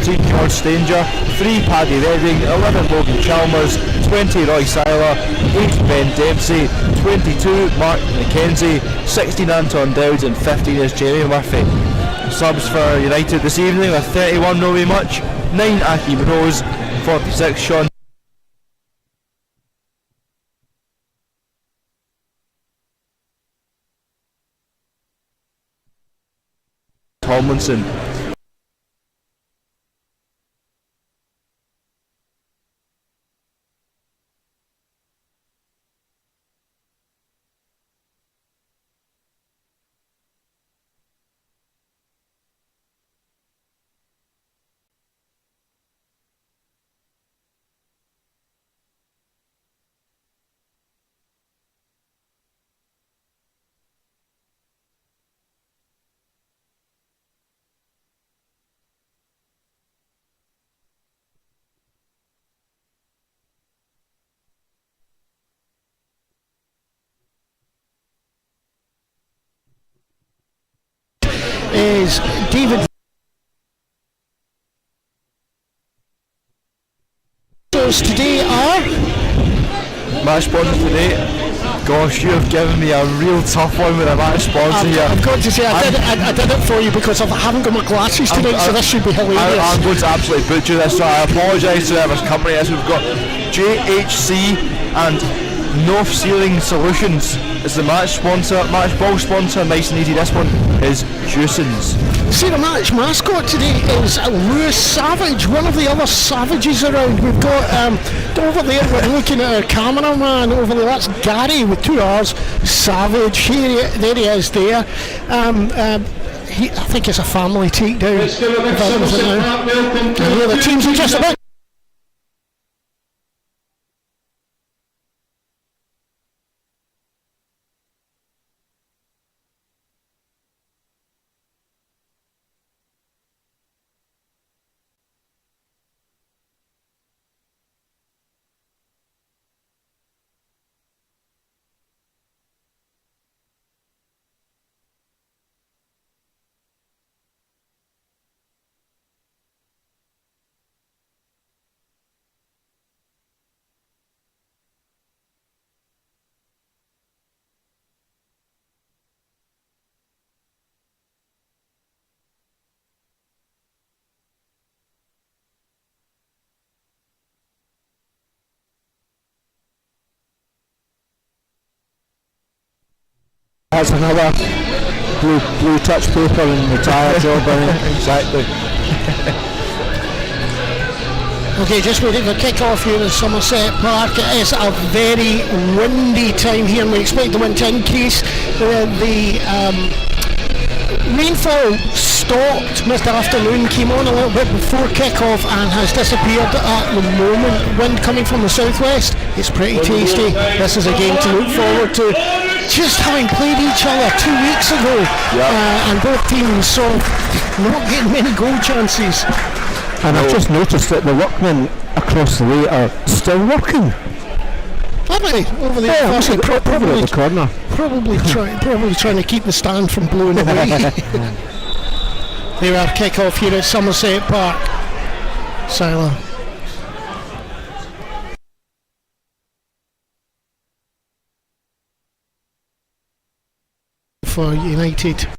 14 George Stanger, 3 Paddy Redding, 11 Logan Chalmers, 20 Roy Seiler, 8 Ben Dempsey, 22 Mark McKenzie, 16 Anton Dowd and 15 is Jamie Murphy. Subs for United this evening are 31 Rory Much, 9 Aki Rose, 46 Sean Tomlinson. Is David today are match sponsors today. Gosh, you have given me a real tough one with a match sponsor here. I've got to say I did it for you because I haven't got my glasses tonight, so this should be hilarious. I'm going to absolutely butcher this, so I apologise to whoever's company this. We've got JHC and North Ceiling Solutions is the match sponsor, match ball sponsor, nice and easy. This one is Juicins. See, the match mascot today is Lewis Savage, one of the other savages around. We've got over there, we're looking at our cameraman over there, that's Gary with 2 R's, Savage, there he is there. I think it's a family takedown. The teams are just about. That's another blue touch paper and retire job, exactly. Okay, just waiting for kick-off here at Somerset Park. It is a very windy time here and we expect the wind to increase. The rainfall stopped mid-afternoon, came on a little bit before kick-off and has disappeared at the moment. Wind coming from the southwest. It's pretty tasty. This is a game to look forward to. Just having played each other 2 weeks ago, and both teams sort of not getting many goal chances. And I've just noticed that the workmen across the way are still working. Are they? Over there, yeah, probably at the corner. Probably trying to keep the stand from blowing away. There are kick-off here at Somerset Park. Seiler. For United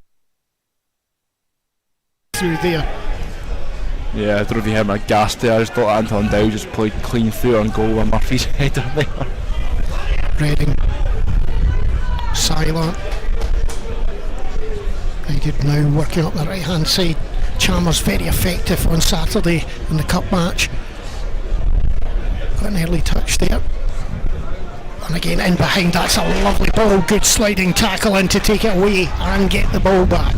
through there. Yeah, I don't know if you heard my gas there. I just thought Anton Dow just played clean through on goal with Murphy's header there. Reading, Seiler. United now working up the right hand side. Chalmers very effective on Saturday in the cup match. Got an early touch there. And again in behind, that's a lovely ball, good sliding tackle in to take it away and get the ball back.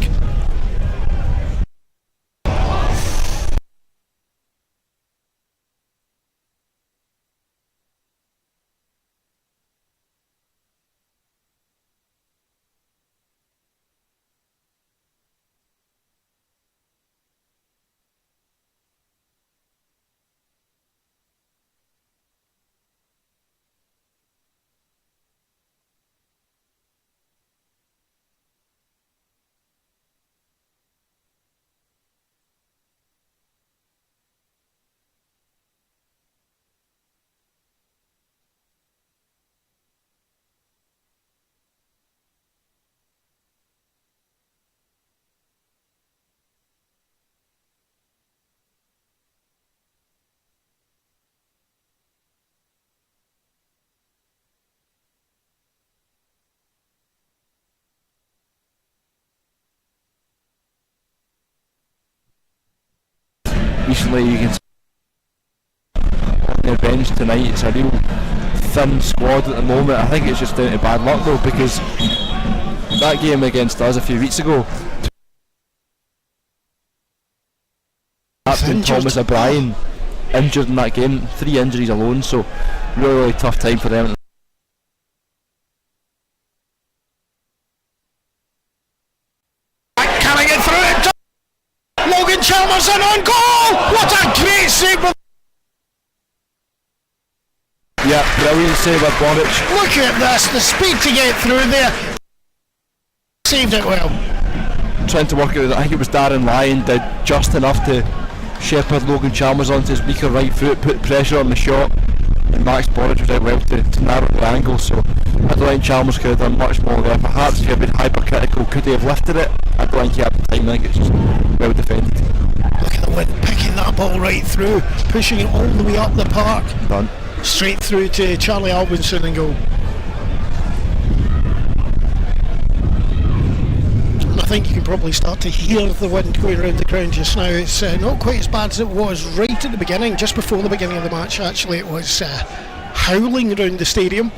recently, you can see on their bench tonight. It's a real thin squad at the moment. I think it's just down to bad luck though, because that game against us a few weeks ago, Captain Thomas O'Brien injured in that game, 3 injuries alone, so really tough time for them. Carrying it through it. Logan Chalmers in on goal. What a great save! Yeah, brilliant save by Boric. Look at this, the speed to get through there. Saved it well. Trying to work it out. I think it was Darren Lyon did just enough to shepherd Logan Chalmers onto his weaker right foot, put pressure on the shot, and Max Boric was out well to narrow the angle. So I don't think Chalmers could have done much more there. Perhaps if he had been hypercritical, could he have lifted it? I don't think he had the time. I think it's just well defended. Look at the wind picking that ball right through, pushing it all the way up the park. Done. Straight through to Charlie Albinson and goal. And I think you can probably start to hear the wind going around the ground just now. It's not quite as bad as it was right at the beginning, just before the beginning of the match. Actually, it was howling around the stadium.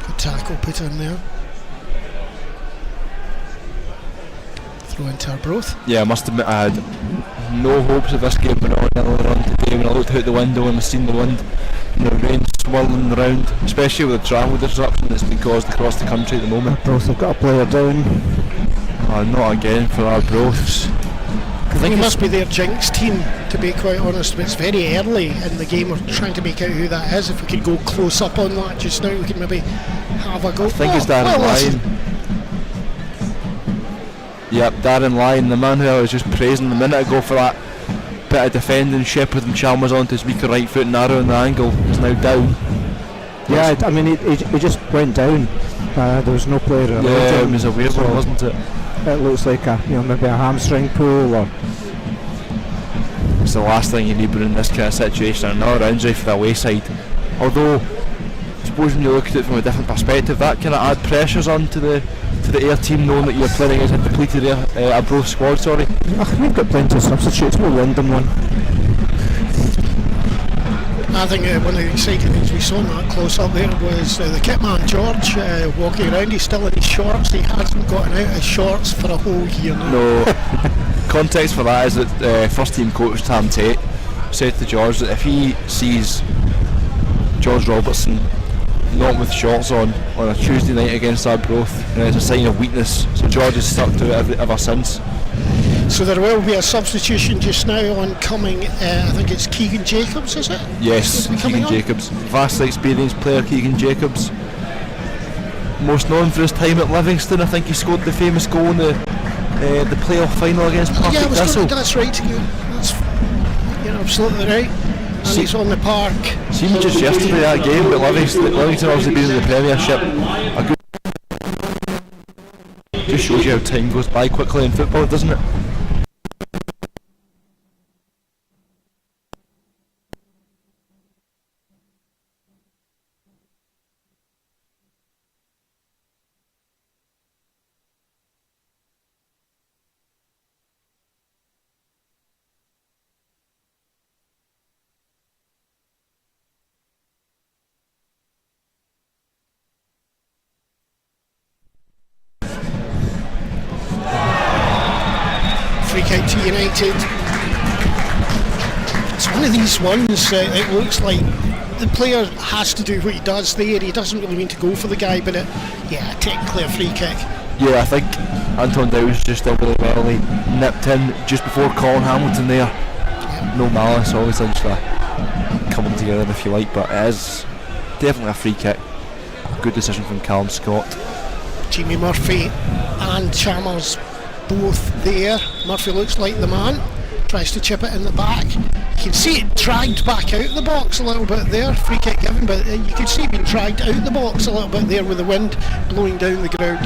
Good tackle put in there. Throw into Arbroath. Yeah, I must admit I had no hopes of this game being on earlier on today when I looked out the window and I seen the wind and the rain swirling around, especially with the travel disruption that's been caused across the country at the moment. Arbroath have got a player down. Oh, not again for Arbroath. I think it must be their jinx team, to be quite honest, but it's very early in the game. We're trying to make out who that is. If we could go close up on that just now, we could maybe have a go. I think it's Darren Lyon. Yep, Darren Lyon, the man who I was just praising a minute ago for that bit of defending, shepherding Chalmers onto his weaker right foot, narrowing the angle, is now down. Yeah, I mean, he just went down. There was no player around him. Yeah, it was a weird one, wasn't it? It looks like maybe a hamstring pull, or it's the last thing you need in this kind of situation. Another injury for the away side. Although, I suppose when you look at it from a different perspective, that kind of add pressures onto the Ayr team, knowing that you're playing against a depleted Arbroath squad. Sorry. We've got plenty of substitutes. We'll lend them one. I think one of the exciting things we saw in that close up there was the kit man George walking around. He's still in his shorts. He hasn't gotten out of his shorts for a whole year now. No. Context for that is that first team coach Tam Tate said to George that if he sees George Robertson not with shorts on a Tuesday night against Arbroath, it's a sign of weakness. So George has stuck to it ever since. So there will be a substitution just now on coming. I think it's Keegan Jacobs, is it? Yes, Keegan Jacobs, vastly experienced player. Keegan Jacobs, most known for his time at Livingston. I think he scored the famous goal in the playoff final against Partick Thistle. That's right. You're absolutely right. And he's on the park. Seemed just yesterday that game, but Livingston obviously been in the Premiership. Just shows you how time goes by quickly in football, doesn't it? Free kick to United. It's one of these ones, it looks like the player has to do what he does there. He doesn't really mean to go for the guy, but technically a free kick. Yeah, I think Anton Dow's just did really well. He nipped in just before Colin Hamilton there. Yep. No malice, obviously just coming together if you like, but it is definitely a free kick. Good decision from Callum Scott. Jimmy Murphy and Chalmers both there. Murphy looks like the man, tries to chip it in the back. You can see it dragged back out of the box a little bit there. Free kick given, but you can see it being dragged out of the box a little bit there with the wind blowing down the ground.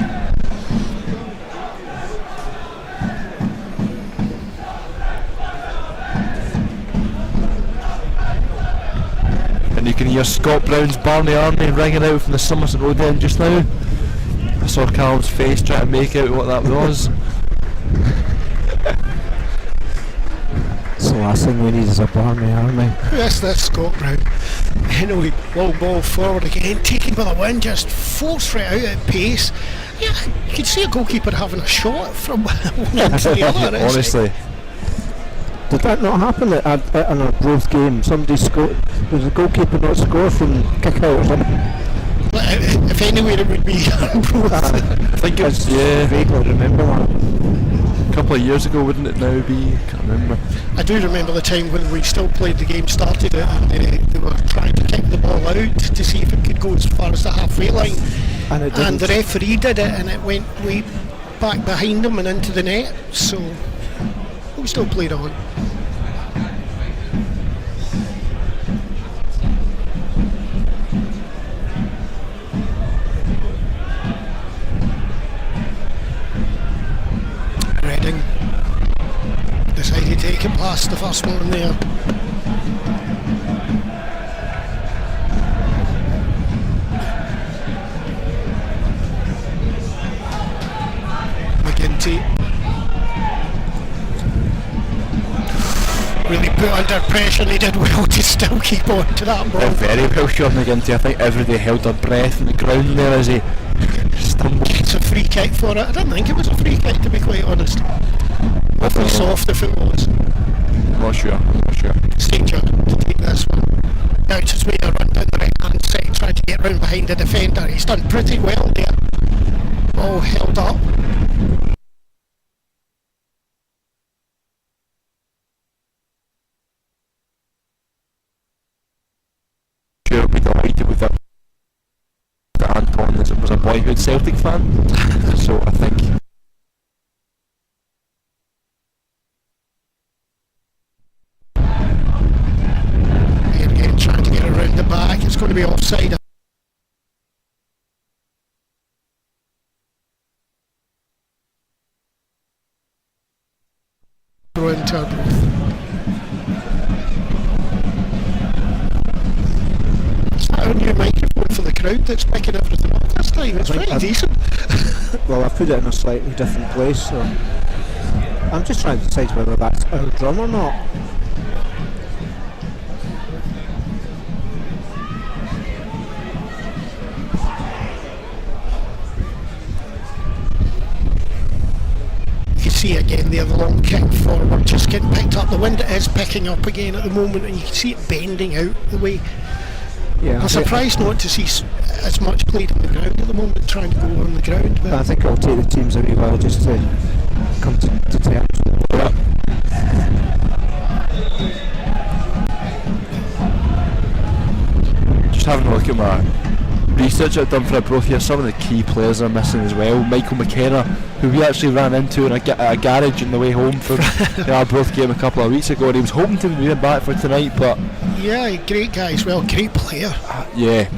And you can hear Scott Brown's Barney Army ringing out from the Somerset Road end just now. saw Callum's face trying to make out what that was. It's the last thing we need is a Barney army. Where's this Scott Brown? Anyway, long ball forward again, taken by the wind, just forced right out at pace. Yeah, you could see a goalkeeper having a shot from one end to the other. Honestly. Did that not happen at an Arbroath game? Somebody scored. Did the goalkeeper not score from kick out or something? If anywhere it would be Arbroath. I think it's, yeah, vaguely remember that. a couple of years ago, wouldn't it now be? Can't remember. I do remember the time when we still played the game, started it, and they were trying to kick the ball out to see if it could go as far as the halfway line. And the referee did it, and it went way back behind him and into the net. So we still played on. Reading decided to take it past the first one there. McGinty really put under pressure, and he did well to still keep on to that ball. Very well, Sean McGinty. I think everybody held their breath on the ground there as he stumbled. Gets a free kick for it. I didn't think it was a free kick, to be quite honest. Awfully soft if it was. Not sure. Stranger to take this one. Bounces his way around down the right hand side, trying to get round behind the defender. He's done pretty well there. All held up. Sure, I'll be delighted with that. Anton was a boyhood Celtic fan, so I think. Here again, trying to get around the back. It's going to be offside. Throw into Arbroath. Our new microphone for the crowd that's picking everything up this time. It's pretty decent. Well, I've put it in a slightly different place, so I'm just trying to decide whether that's our drum or not. You can see again there the long kick forward, just getting picked up. The wind is picking up again at the moment, and you can see it bending out the way. Yeah, I'm surprised not to see as much played on the ground at the moment, trying to go on the ground. But I think it'll take the teams a wee while just to come to terms with it. Just having a look at my research I've done for Arbroath here, some of the key players are missing as well. Michael McKenna, who we actually ran into in a garage on the way home from the Arbroath game a couple of weeks ago, and he was hoping to be back for tonight, but yeah, great guy as well, great player. Yeah.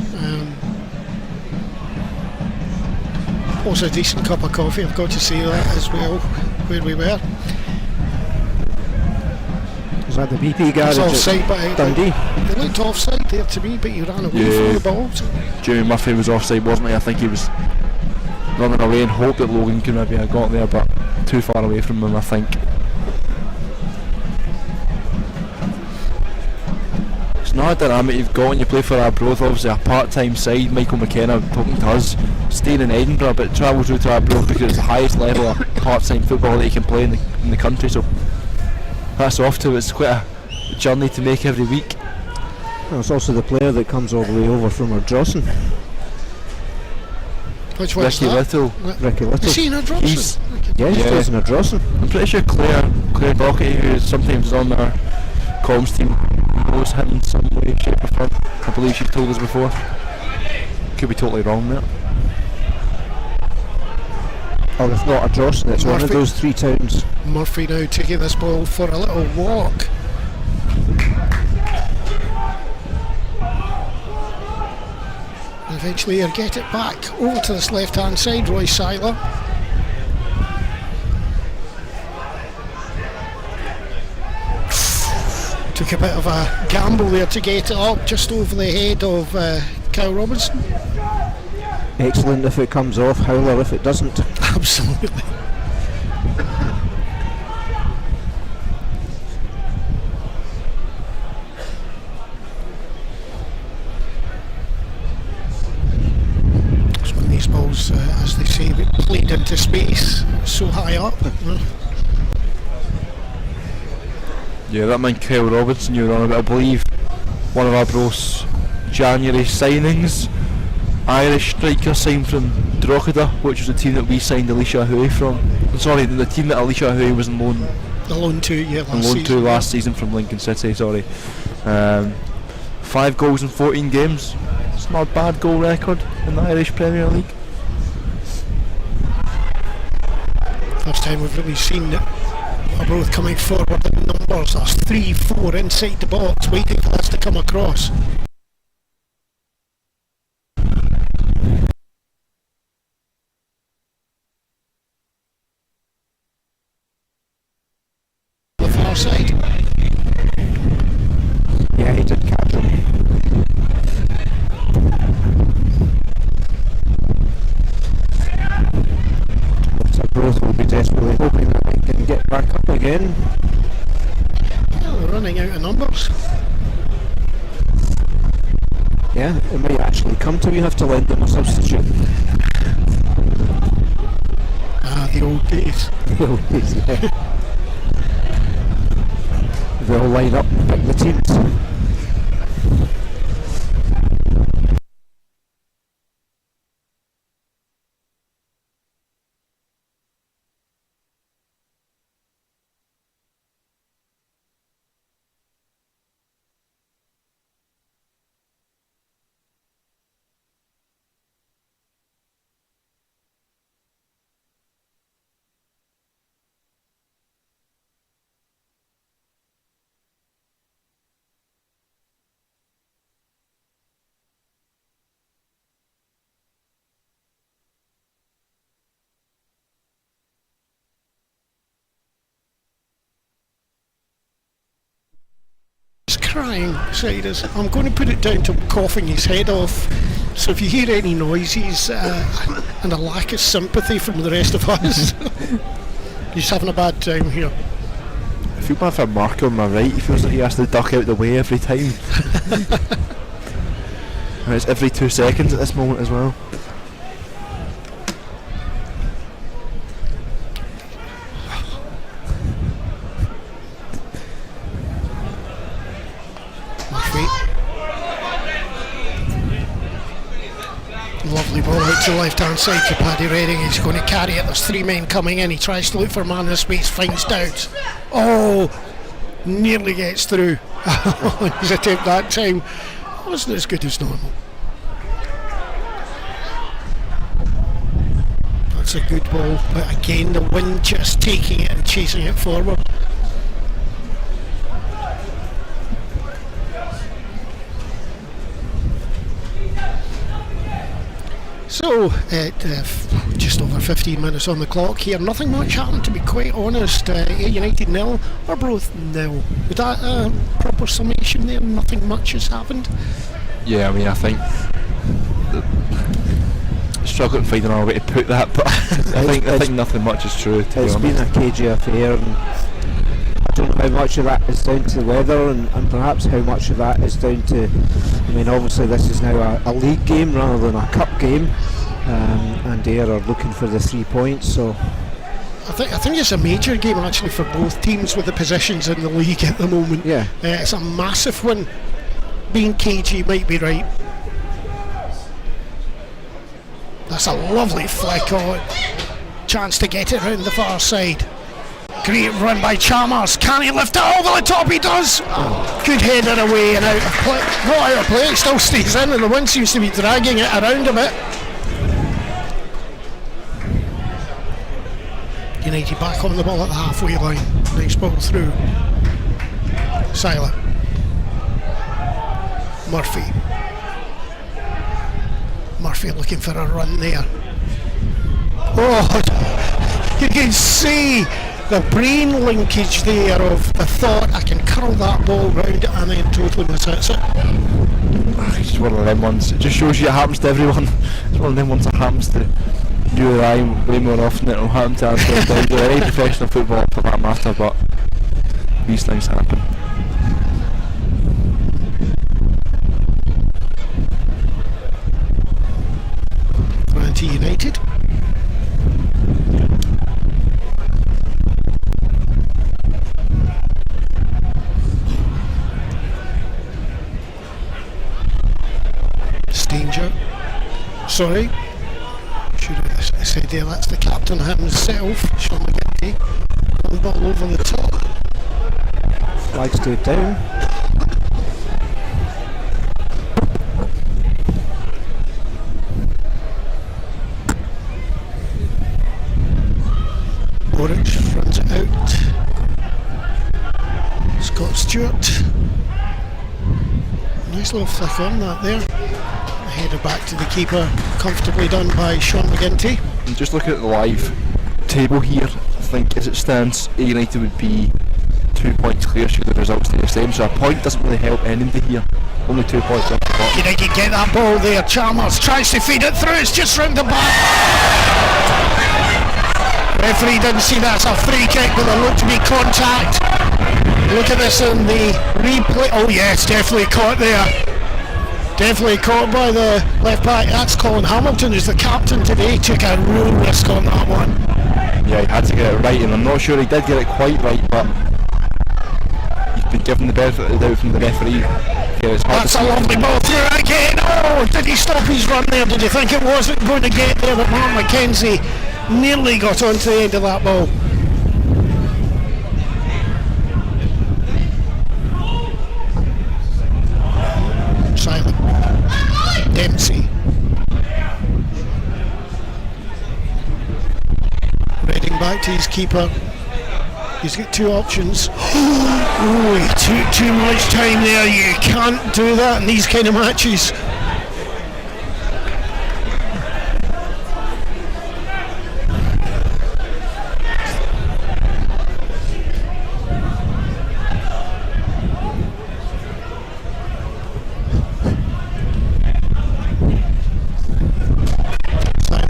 Also a decent cup of coffee, I've got to say that as well, where we were. Was that the BP garage offside, but Dundee? They looked offside there to me, but he ran away from the ball. So. Jamie Murphy was offside, wasn't he? I think he was running away and hoped that Logan could maybe have got there, but too far away from him, I think. It's not a dynamic you've got when you play for Arbroath. Obviously a part-time side. Michael McKenna, talking to us, staying in Edinburgh but travels through to Arbroath because it's the highest level of part-time football that you can play in the country, so that's off to. It's quite a journey to make every week. Well, it's also the player that comes all the way over from Ardrossan. Which one's Ricky that? Little. Ricky Little. Is he in Ardrossan? Yeah, he plays in Ardrossan. I'm pretty sure Claire Docherty, who is sometimes on our comms team, knows him in some way, shape or form. I believe she's told us before. Could be totally wrong there. Or if not Ardrossan, it's one of those three towns. Murphy now taking this ball for a little walk. And eventually he'll get it back over to this left hand side, Roy Seiler. Took a bit of a gamble there to get it up just over the head of Kyle Robinson. Excellent if it comes off, howler if it doesn't. Absolutely. It's one of these balls, as they say, played into space, so high up. Yeah, that man Kyle Robinson you were on about, I believe one of Arbroath's January signings, Irish striker signed from Drogheda, which was the team that we signed Alicia Hui from. Sorry, the team that Alicia Hui was on loan to last season from Lincoln City, sorry. 5 goals in 14 games. It's not a bad goal record in the Irish Premier League. First time we've really seen Arbroath coming forward in numbers. That's 3-4 inside the box, waiting for us to come across. The far side. Yeah, he did catch him. Arbroath will be desperately hoping that they can get back up again. Well, they're running out of numbers. Yeah, it might actually come to you have to lend them a substitute. The old days. The old days, yeah. They all line up and pick the teams. Crying beside us. I'm going to put it down to coughing his head off. So if you hear any noises and a lack of sympathy from the rest of us, he's having a bad time here. I feel bad for Mark on my right. He feels like he has to duck out the way every time. And it's every 2 seconds at this moment as well. Lovely ball out to the left hand side to Paddy Redding. He's going to carry it. There's 3 men coming in. He tries to look for a man in the space, finds Dowds. Oh, nearly gets through. His attempt that time wasn't as good as normal. That's a good ball, but again the wind just taking it and chasing it forward. So, at just over 15 minutes on the clock here, nothing much happened, to be quite honest. Ayr United 0, Arbroath 0. Is that a proper summation there? Nothing much has happened? Yeah, I mean, I think struggling to find another way to put that, but I think nothing much is true, to be honest. It's been a cagey affair, and I don't know how much of that is down to the weather, and perhaps how much of that is down to, I mean, obviously this is now a league game rather than a cup game, and Ayr are looking for the 3 points, so I think it's a major game actually for both teams with the positions in the league at the moment. Yeah. It's a massive win. Being cagey might be right. That's a lovely flick on. Chance to get it around the far side. Great run by Chalmers. Can he lift it over the top? He does. Oh, good header away and out of play. Not out of play, it still stays in, and the wind seems to be dragging it around a bit. United back on the ball at the halfway line. Nice ball through. Seiler. Murphy looking for a run there. Oh, you can see the brain linkage there of the thought I can curl that ball round and then totally miss it. It's just one of them ones. It just shows you it happens to everyone. It's one of them ones that happens to you or I way more often than it will happen to us or any professional footballer for that matter, but these things happen. Ayr United. Danger. Sorry. Should have said there, that's the captain himself, Sean McGinty. The ball over the top. Flag stayed down. Orange runs it out. Scott Stewart. Nice little flick on that there. Headed back to the keeper, comfortably done by Sean McGinty. And just looking at the live table here, I think as it stands, Ayr United would be 2 points clear should the results stay the same, so a point doesn't really help anybody here. Only 2 points off the bottom. United get that ball there, Chalmers tries to feed it through, it's just round the back. Referee didn't see that, it's a free kick, but there looked to be contact. Look at this in the replay. Oh yes, definitely caught there. Definitely caught by the left back. That's Colin Hamilton, who's the captain today. Took a real risk on that one. Yeah, he had to get it right, and I'm not sure he did get it quite right, but he's been given the benefit of the doubt from the referee. Yeah, that's a lovely ball through again. Oh, did he stop his run there? Did you think it wasn't going to get there? But Mark McKenzie nearly got onto the end of that ball. Silent. Dempsey. Reading back to his keeper. He's got two options. Oh, he took too much time there. You can't do that in these kind of matches.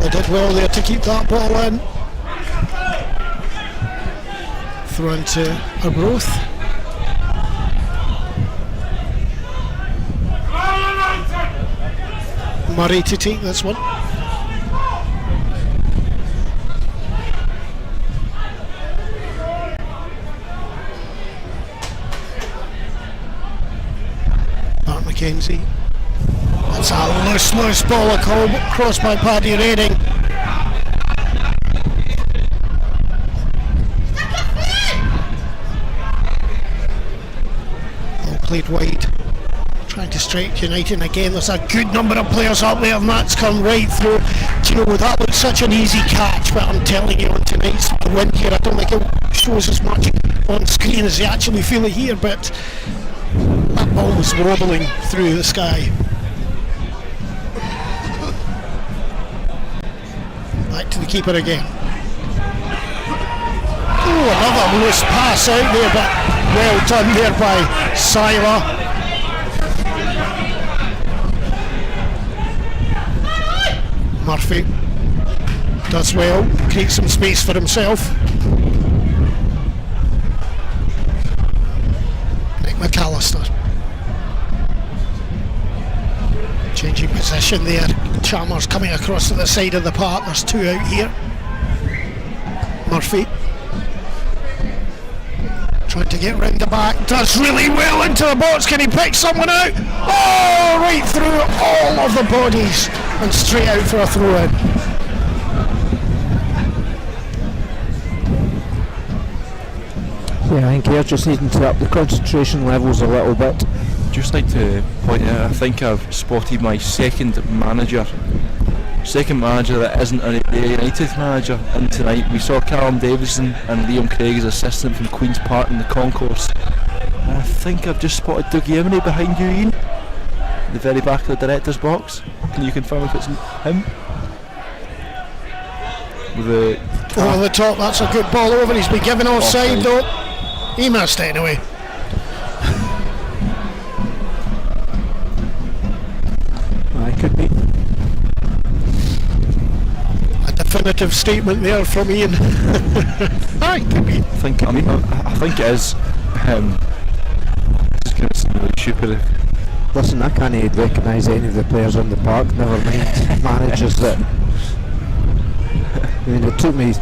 They did well there to keep that ball in. Thrown to Arbroath. Murray to take this one. Mark McKenzie. That's a loose ball across by Paddy Redding. Played wide, trying to strike United, and again there's a good number of players up there, and that's come right through. Do you know, that looks such an easy catch, but I'm telling you, on tonight's win here, I don't think it shows as much on screen as you actually feel it here, but that ball was wobbling through the sky. Back to the keeper again. Oh, another loose pass out there, but well done there by Sila. Murphy does well, creates some space for himself. Nick McAllister. Changing position there. Chalmers coming across to the side of the park. There's two out here. Murphy trying to get round the back, does really well into the box. Can he pick someone out? Oh, right through all of the bodies and straight out for a throw in. Yeah, I think Ayr just needing to up the concentration levels a little bit. Just like to point out, I think I've spotted my second manager that isn't a United manager in tonight. We saw Callum Davison and Liam Craig as assistant from Queen's Park in the concourse. And I think I've just spotted Dougie Emery behind you, Ian, at the very back of the director's box. Can you confirm if it's him? With the Over the top, that's a good ball over. He's been given offside though. He missed it anyway. I could be. A definitive statement there from Ian. Aye, could be. I think it is. This is going to seem really stupid. Listen, I can't recognise any of the players on the park, never mind managers that. I mean, it took me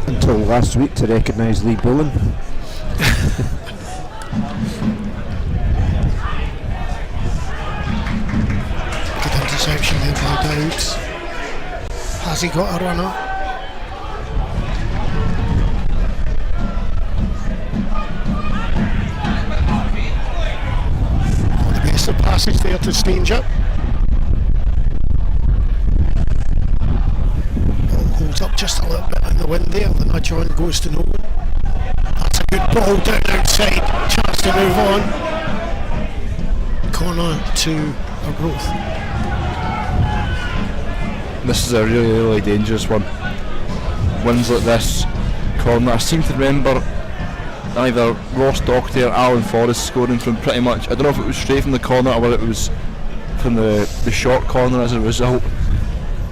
until last week to recognise Lee Bullen. Good interception there by Dowds. Has he got a run up? Oh, the best of passes there to Stanger. Holds up just a little bit in the wind there. The nudge on goes to no one. That's a good ball down outside. Chance to move on. Corner to Arbroath. This is a really, really dangerous one. Wins like this, corner. I seem to remember either Ross Doherty or Alan Forrest scoring from pretty much, I don't know if it was straight from the corner or whether it was from the short corner as a result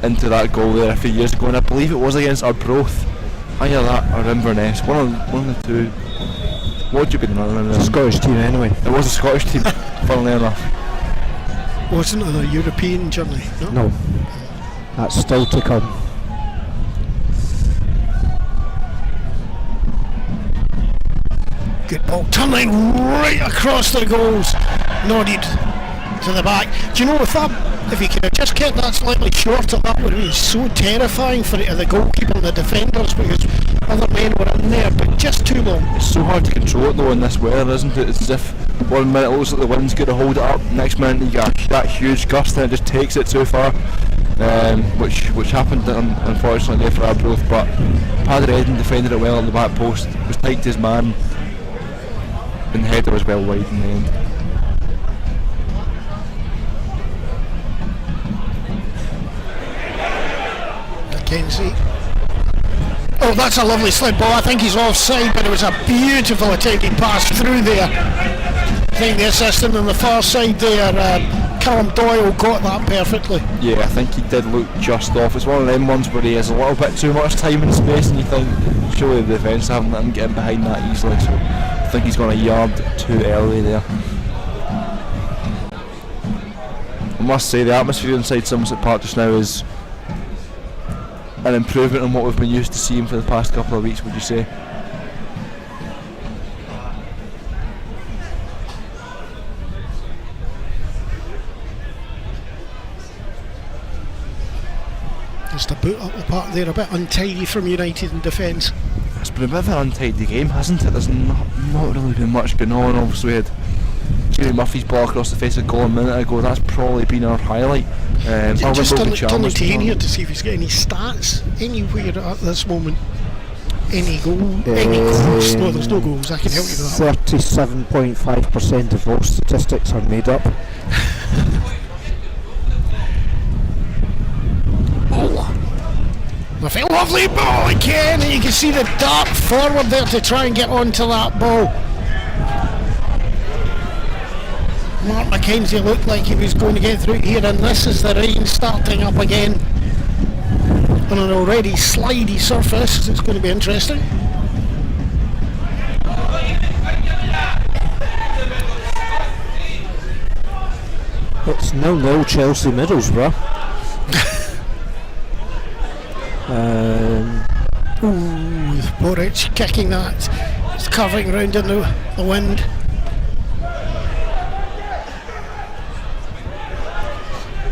into that goal there a few years ago, and I believe it was against Arbroath. Either that or Inverness, one of the two. What would you be doing? It's a Scottish team anyway. It was a Scottish team, funnily enough. Wasn't it a European journey? No, that's still to come. Good ball, tunneling right across the goals. Nodded to the back. Do you know, if he could have just kept that slightly shorter, that would have been so terrifying for the goalkeeper and the defenders, because other men were in there, but just too long. It's so hard to control it though in this weather, isn't it? It's as if 1 minute it looks like the wind's going to hold it up, next minute you get that huge gust and it just takes it too far, which happened unfortunately there for Arbroath, but Paddy Eden defended it well on the back post, was tight to his man, and the header was well wide in the end. Mackenzie. Oh, that's a lovely slip ball. I think he's offside, but it was a beautiful attempted pass through there. I think the assistant on the far side there, Callum Doyle, got that perfectly. Yeah, I think he did look just off. It's one of them ones where he has a little bit too much time and space, and you think surely the defence haven't let him get in behind that easily, so I think he's gone a yard too early there. I must say the atmosphere inside Somerset Park just now is an improvement on what we've been used to seeing for the past couple of weeks, would you say? Just a boot up the park there, a bit untidy from United in defence. It's been a bit of an untidy game, hasn't it? There's not really been much going on. Obviously we had Jamie Murphy's ball across the face of goal a minute ago. That's probably been our highlight. Just turning to Ian here to see if he's got any stats anywhere at this moment. Any goals? No, there's no goals. I can help you with that. 37.5% of all statistics are made up. With a lovely ball again, and you can see the dart forward there to try and get onto that ball. Mark Mackenzie looked like he was going to get through here, and this is the rain starting up again on an already slidey surface. It's going to be interesting. It's 0-0 Chelsea Middlesbrough. Boric kicking that. It's curving round in the wind.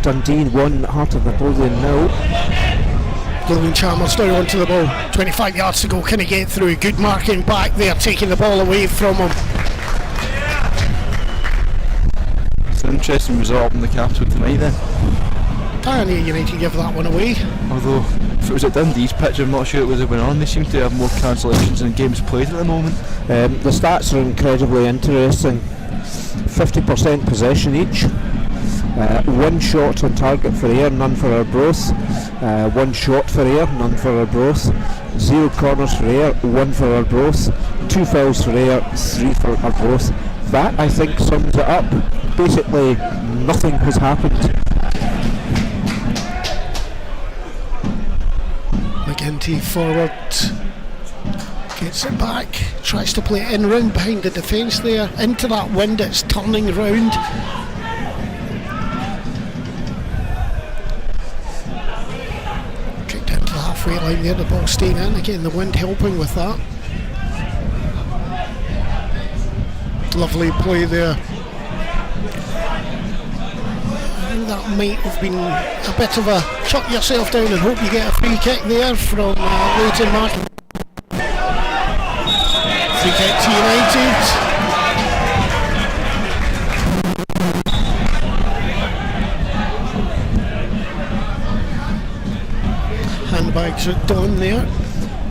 Dundee 1, Heart of Napoleon 0. Logan Chalmers now onto the ball. 25 yards to go. Can he get through? Good marking back there, taking the ball away from him. It's an interesting result in the capital tonight then. And Ayr United give that one away. Although, if it was at Dundee's pitch, I'm not sure it would have went on. They seem to have more cancellations than games played at the moment. The stats are incredibly interesting. 50% possession each. 1 shot on target for Ayr, none for Arbroath. 1 shot for Ayr, none for Arbroath. 0 corners for Ayr, 1 for Arbroath. 2 fouls for Ayr, 3 for Arbroath. That, I think, sums it up. Basically, nothing has happened. McGinty forward, gets it back, tries to play it in round behind the defence there, into that wind, it's turning round. Kicked into the halfway line there, the ball staying in, again the wind helping with that. Lovely play there. That might have been a bit of a chuck yourself down and hope you get a free kick there from Leighton Martin. Free kick to United. Handbags at dawn there.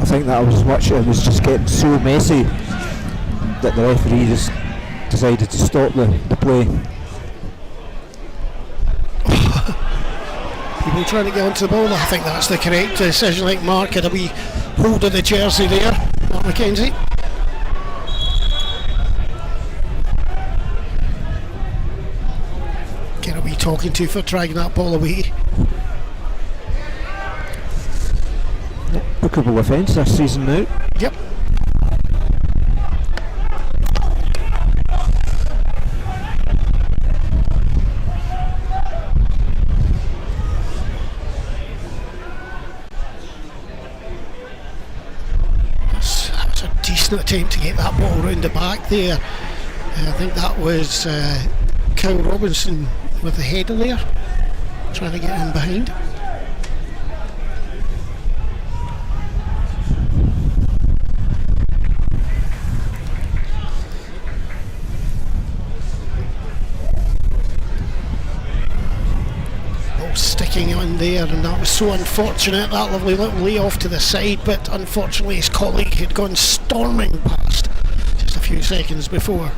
I think that was much, it was just getting so messy that the referee just decided to stop the play. People trying to get onto the ball, I think that's the correct decision. Like Mark had a wee hold of the jersey there, Mark McKenzie. Get a wee talking to for dragging that ball away. Bookable offence this season now. Yep. Attempt to get that ball round the back there. I think that was Kyle Robinson with the header there, trying to get in behind. Ball sticking on there, and that was so unfortunate, that lovely little lay off to the side, but unfortunately his colleague had gone storming past just a few seconds before.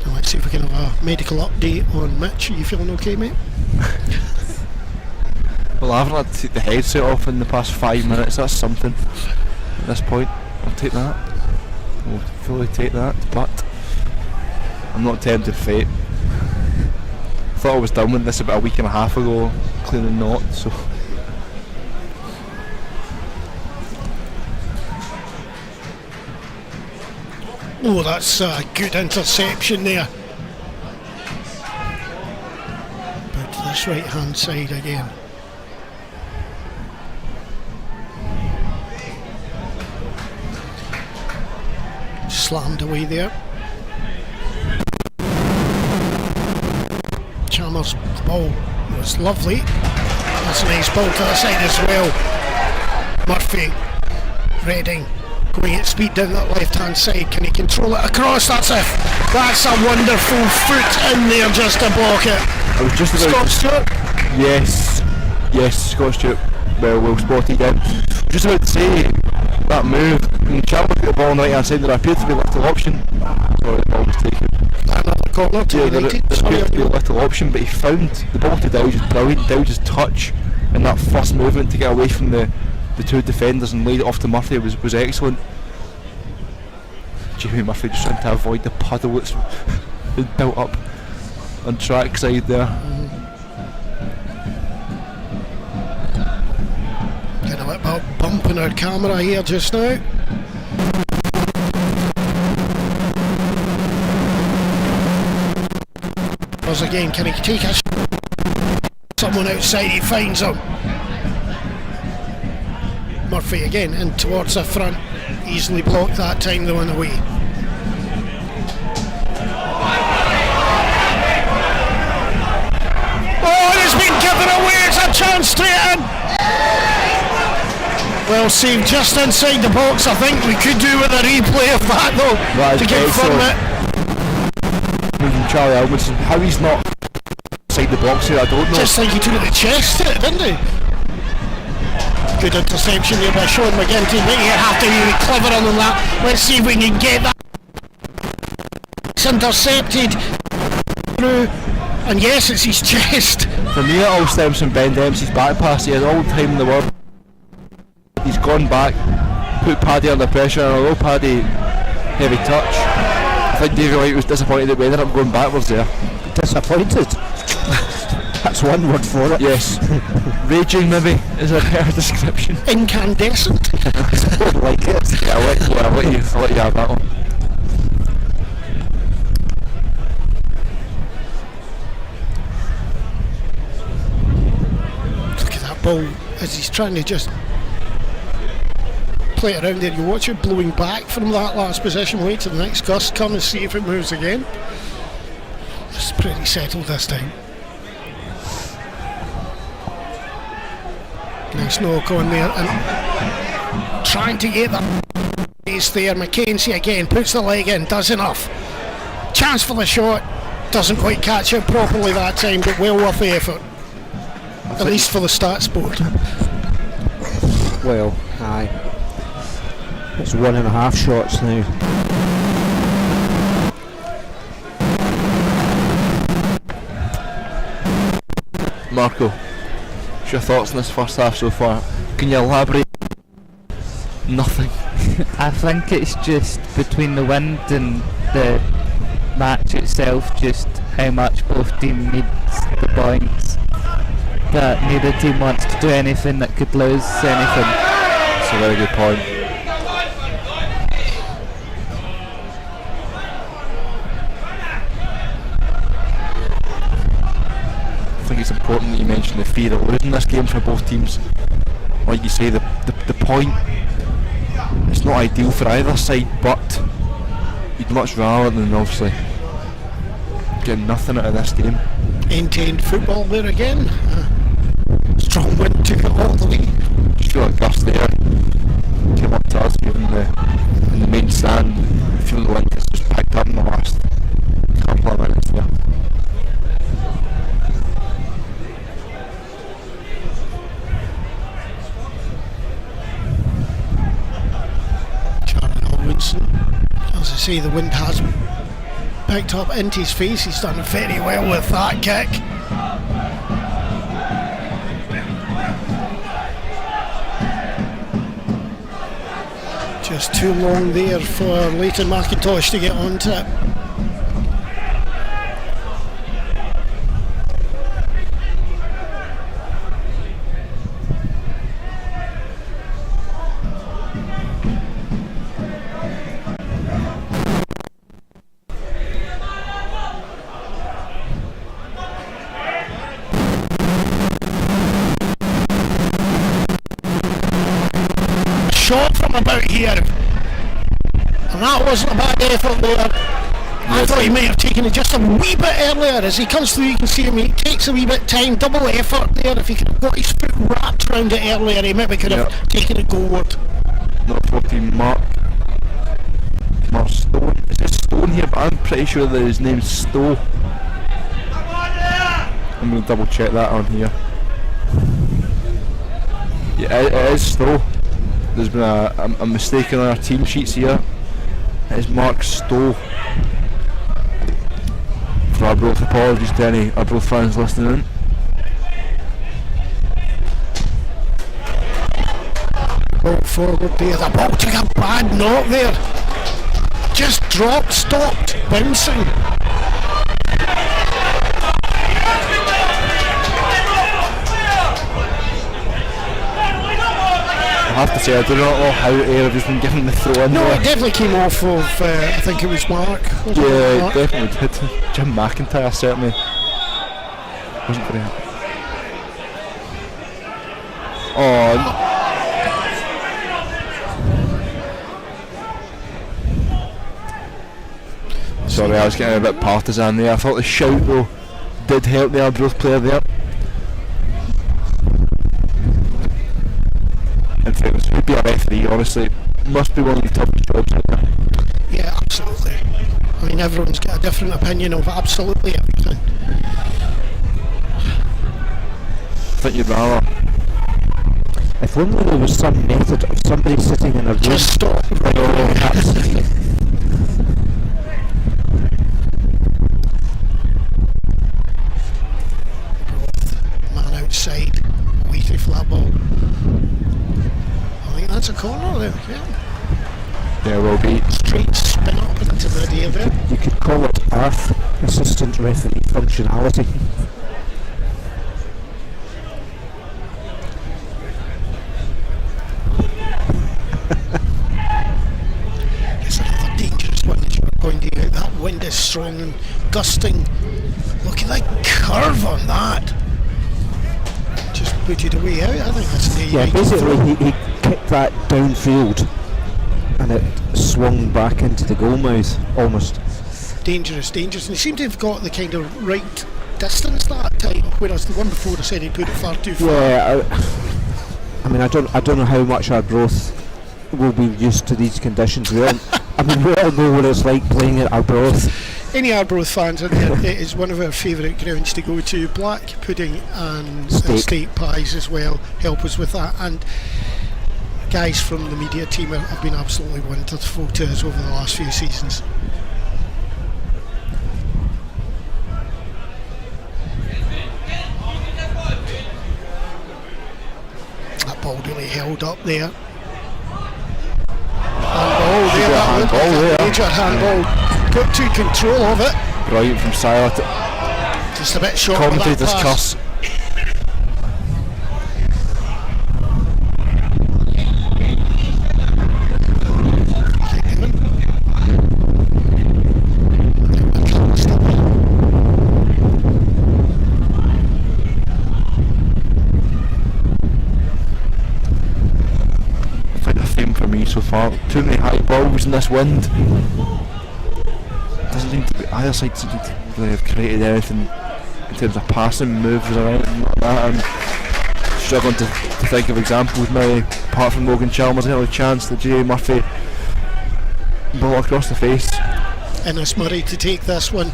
Now let's see if we can have a medical update on Mitch. Are you feeling okay, mate? Well, I haven't had to take the headset off in the past 5 minutes, that's something at this point. I'll take that. I'll fully take that, but I'm not tempted fate. I thought I was done with this about a week and a half ago, clearly not, so. Oh, that's a good interception there. But to this right hand side again. Slammed away there. Chalmers' ball was lovely. That's a nice ball to the side as well. Murphy, Redding, going at speed down that left hand side. Can he control it across? That's a wonderful foot in there just to block it. I was just about Scott Stewart? Yes, Scott Stewart. Well spotted again. Just about to say that move. When Chalmers got the ball on the right hand side, there appeared to be little option. Sorry, the ball was taken. Another corner to United. There appeared to be a little option, but he found the ball to Dowd's brilliant. Dowd's touch and that first movement to get away from the two defenders and laid it off to Murphy was excellent. Jamie Murphy just trying to avoid the puddle that's been built up on track side there. Getting a little bump in our camera here just now. Once again, can he take a someone outside? He finds him. Murphy again in towards the front, easily blocked that time the one away. Oh, it has been given away, it's a chance straight in. Well saved just inside the box. I think we could do with a replay of that though, to confirm it. Moving Charlie Almondson, how he's not inside the box here, I don't know. Just like he took it to the chest, didn't he? Good interception there by Sean McGinty, but you have to be cleverer than that. Let's see if we can get that. It's intercepted through, and yes, it's his chest. For me, it all stems from Ben Dempsey's back pass. He has all the time in the world. He's gone back, put Paddy under pressure, and although Paddy heavy touch, I think Davy White was disappointed that we ended up going backwards there. Disappointed? That's one word for it. Yes. Raging maybe is a better description. Incandescent. I like it. Yeah, I'll let you have that one. Look at that ball as he's trying to just play it around there. You watch it blowing back from that last possession. Wait till the next gust come and see if it moves again. It's pretty settled this time. Nice knock on there and trying to get that base there. Mackenzie again puts the leg in, does enough. Chance for the shot, doesn't quite catch it properly that time, but well worth the effort. At least for the stats board. Well, aye. It's 1.5 shots now. Marco, what's your thoughts on this first half so far? Can you elaborate? Nothing. I think it's just between the wind and the match itself, just how much both teams needs the points. That neither team wants to do anything that could lose anything. That's a very good point. I think it's important that you mention the fear of losing this game for both teams. Like you say, the point, it's not ideal for either side, but you'd much rather than obviously getting nothing out of this game. Maintained football there again. Strong wind took it all the way. Just feel like Gus there came up to us even in the main stand. I feel the wind has just picked up in the last couple of minutes there. As I say, the wind has picked up into his face. He's done very well with that kick. Just too long there for Leighton McIntosh to get onto it. Shot from about here, and that wasn't a bad effort there. I thought he might have taken it just a wee bit earlier. As he comes through, you can see him, he takes a wee bit of time, double effort there. If he could have got his foot wrapped around it earlier, he maybe could have taken it goalward. Number 14, Mark Stone. Is it Stone here? But I'm pretty sure that his name's Stowe. I'm going to double check that on here. Yeah, it is Stowe. There's been a mistake on our team sheets here. It's Mark Stowe. For Arbroath, apologies to any Arbroath fans listening in. Ball forward there, the ball took a bad knock there. Just dropped, stopped, bouncing. I have to say, I do not know how Ayr has been given the throw in. No, there. it definitely came off of, I think it was Mark. Yeah, it definitely did. Jim McIntyre certainly wasn't very happy. Oh. Sorry, I was getting a bit partisan there. I thought the shout though did help the Arbroath player there. In fairness, who'd be a referee, honestly, must be one of the toughest jobs out there. Yeah, absolutely. I mean, everyone's got a different opinion of absolutely everything. I think you'd rather If only there was some method of somebody sitting in a room. Just stop. Absolutely. Man outside, waiting for that ball. I think that's a corner there. Yeah. There will be. Straight spin up into the air there. You could call it Earth assistant referee functionality. It's another dangerous one as you're pointing out. That wind is strong and gusting. Look at that curve on that. Just put it away out. I think that's the Yeah, basically he kicked that downfield and it swung back into the goal mouth almost. dangerous. And he seemed to have got the kind of right distance that time, whereas the one before I said he put it far too far. Yeah, I mean I don't know how much Arbroath will be used to these conditions. We all know what it's like playing at Arbroath. Any Arbroath fans in there, it is one of our favourite grounds to go to. Black pudding and steak pies as well help us with that, and guys from the media team have been absolutely wonderful to us over the last few seasons. That ball really held up there. Handball there, that looked like a major handball. Got to control of it. Brilliant from Siler. Just a bit short of that Commentators pass. cuss. I think the theme for me so far, too many high balls in this wind. Doesn't seem to be, either side seem to really have created anything in terms of passing moves or anything like that. I'm struggling to think of examples maybe, apart from Logan Chalmers. I had a chance that Jay Murphy ball across the face. Ennis Murray to take this one.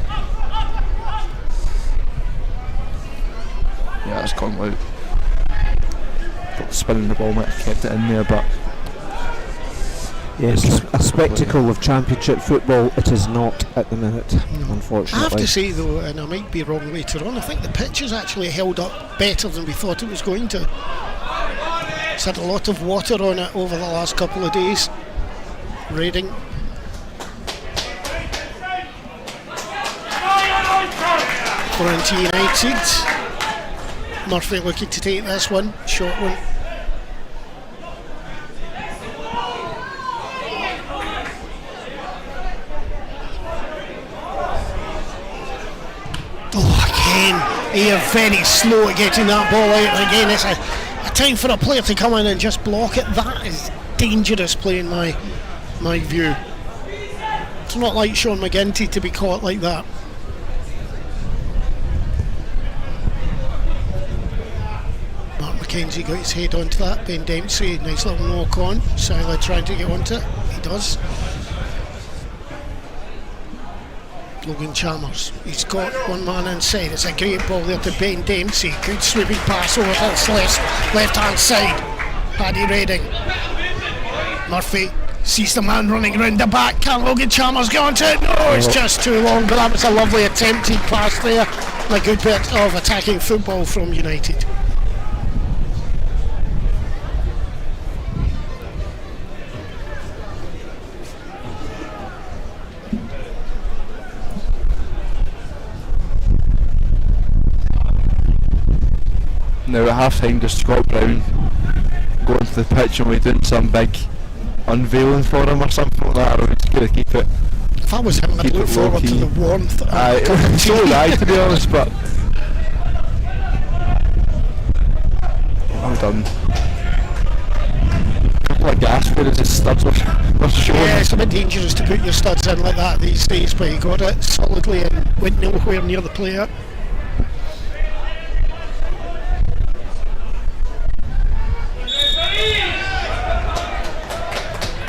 Yeah, it's gone out. Thought spinning the ball might have kept it in there, but Yes, a spectacle of championship football it is not at the minute, unfortunately. I have to say though, and I might be wrong later on, I think the pitch has actually held up better than we thought it was going to. It's had a lot of water on it over the last couple of days. Reading. For Ayr United. Murphy looking to take this one, short one. Ayr very slow at getting that ball out. Again, it's a time for a player to come in and just block it. That is dangerous play in my view. It's not like Sean McGinty to be caught like that. Mark McKenzie got his head onto that. Ben Dempsey, nice little knock on. Sila trying to get onto it. He does. Logan Chalmers, he's got one man inside. It's a great ball there to Ben Dempsey. Good sweeping pass over to his left hand side. Paddy Redding. Murphy sees the man running around the back. Can Logan Chalmers get onto it? No, it's just too long, but that was a lovely attempted pass there. And a good bit of attacking football from United. now at half time does Scott Brown go onto the pitch and we're doing some big unveiling for him or something like that, or are we just going to keep it? If I was him, I'd look forward to the warmth. So would I, to be honest, but I'm done. A couple of gas where his studs were showing. Yeah, it's a bit dangerous to put your studs in like that these days, but he got it solidly and went nowhere near the player.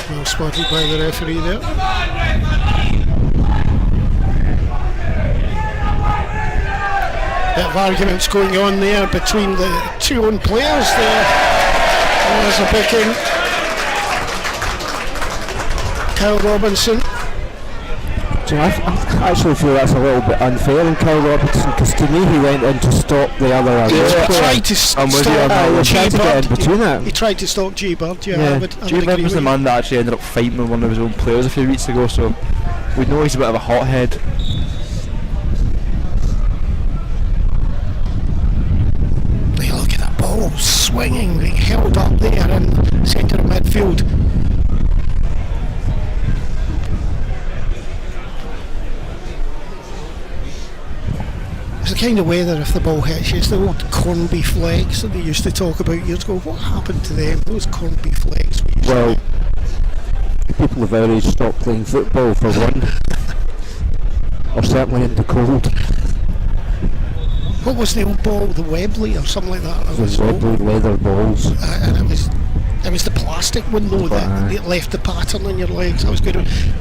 Well spotted by the referee there. Bit of arguments going on there between the two own players there. There's a picking. Kyle Robinson. Do you know, I actually feel that's a little bit unfair in Kyle Robinson, because to me he went in to stop the other He tried to stop G-Bird. He tried to stop G-Bird, I would G-Bird was the man that actually ended up fighting with one of his own players a few weeks ago, so we know he's a bit of a hothead. Look at that ball swinging, being held up there in the centre of midfield. It's the kind of weather, if the ball hits you, it's the old corned beef legs that they used to talk about years ago. What happened to them? Those corned beef legs. Well, people of our age stopped playing football for one, or certainly in the cold. What was the old ball? The Webley or something like that? The Webley leather balls. And it was the plastic one though that left the pattern on your legs. That was good.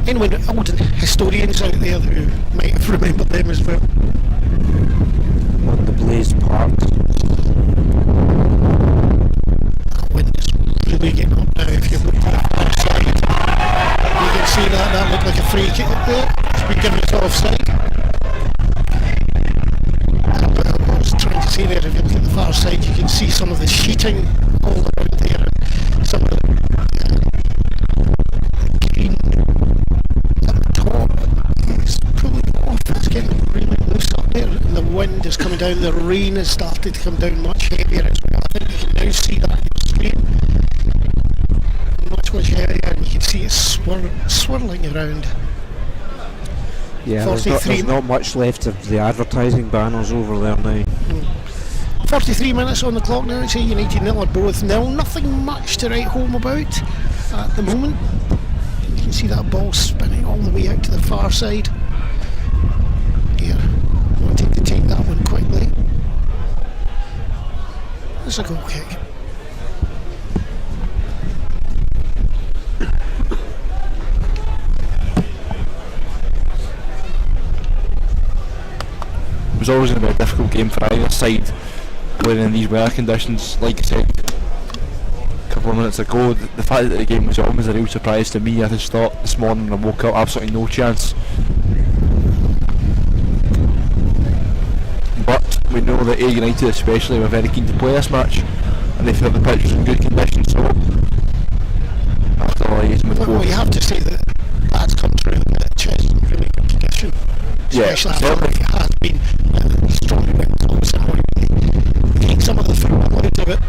Anyone, old historians out there who might have remembered them as well. On the Blazed Park. That wind is really getting up now. If you look to the far side, you can see that looked like a free kick there. It's been given us offside. I was trying to say there, if you look at the far side, you can see some of the sheeting all around there, and some of the green at the top. It's probably off. It's getting really loose up there, and the wind is coming down. The rain has started to come down much heavier as well. I think you can now see that on your screen. Much heavier, and you can see it swirling around. Yeah, there's not much left of the advertising banners over there now. 43 minutes on the clock now. It's Ayr United 0, Arbroath 0. Nothing much to write home about at the moment. You can see that ball spinning all the way out to the far side. Here, wanting to take that one quickly. There's a goal kick. It was always going to be a difficult game for either side playing in these weather conditions. Like I said a couple of minutes ago, the fact that the game was on was a real surprise to me. I just thought this morning I woke up absolutely no chance, but we know that Ayr United especially were very keen to play this match and they felt the pitch was in good condition, so after liaising with Well, you have to say that that's come through the pitch is in really good condition. Especially after it has been strong winds, obviously take some of the football out of it.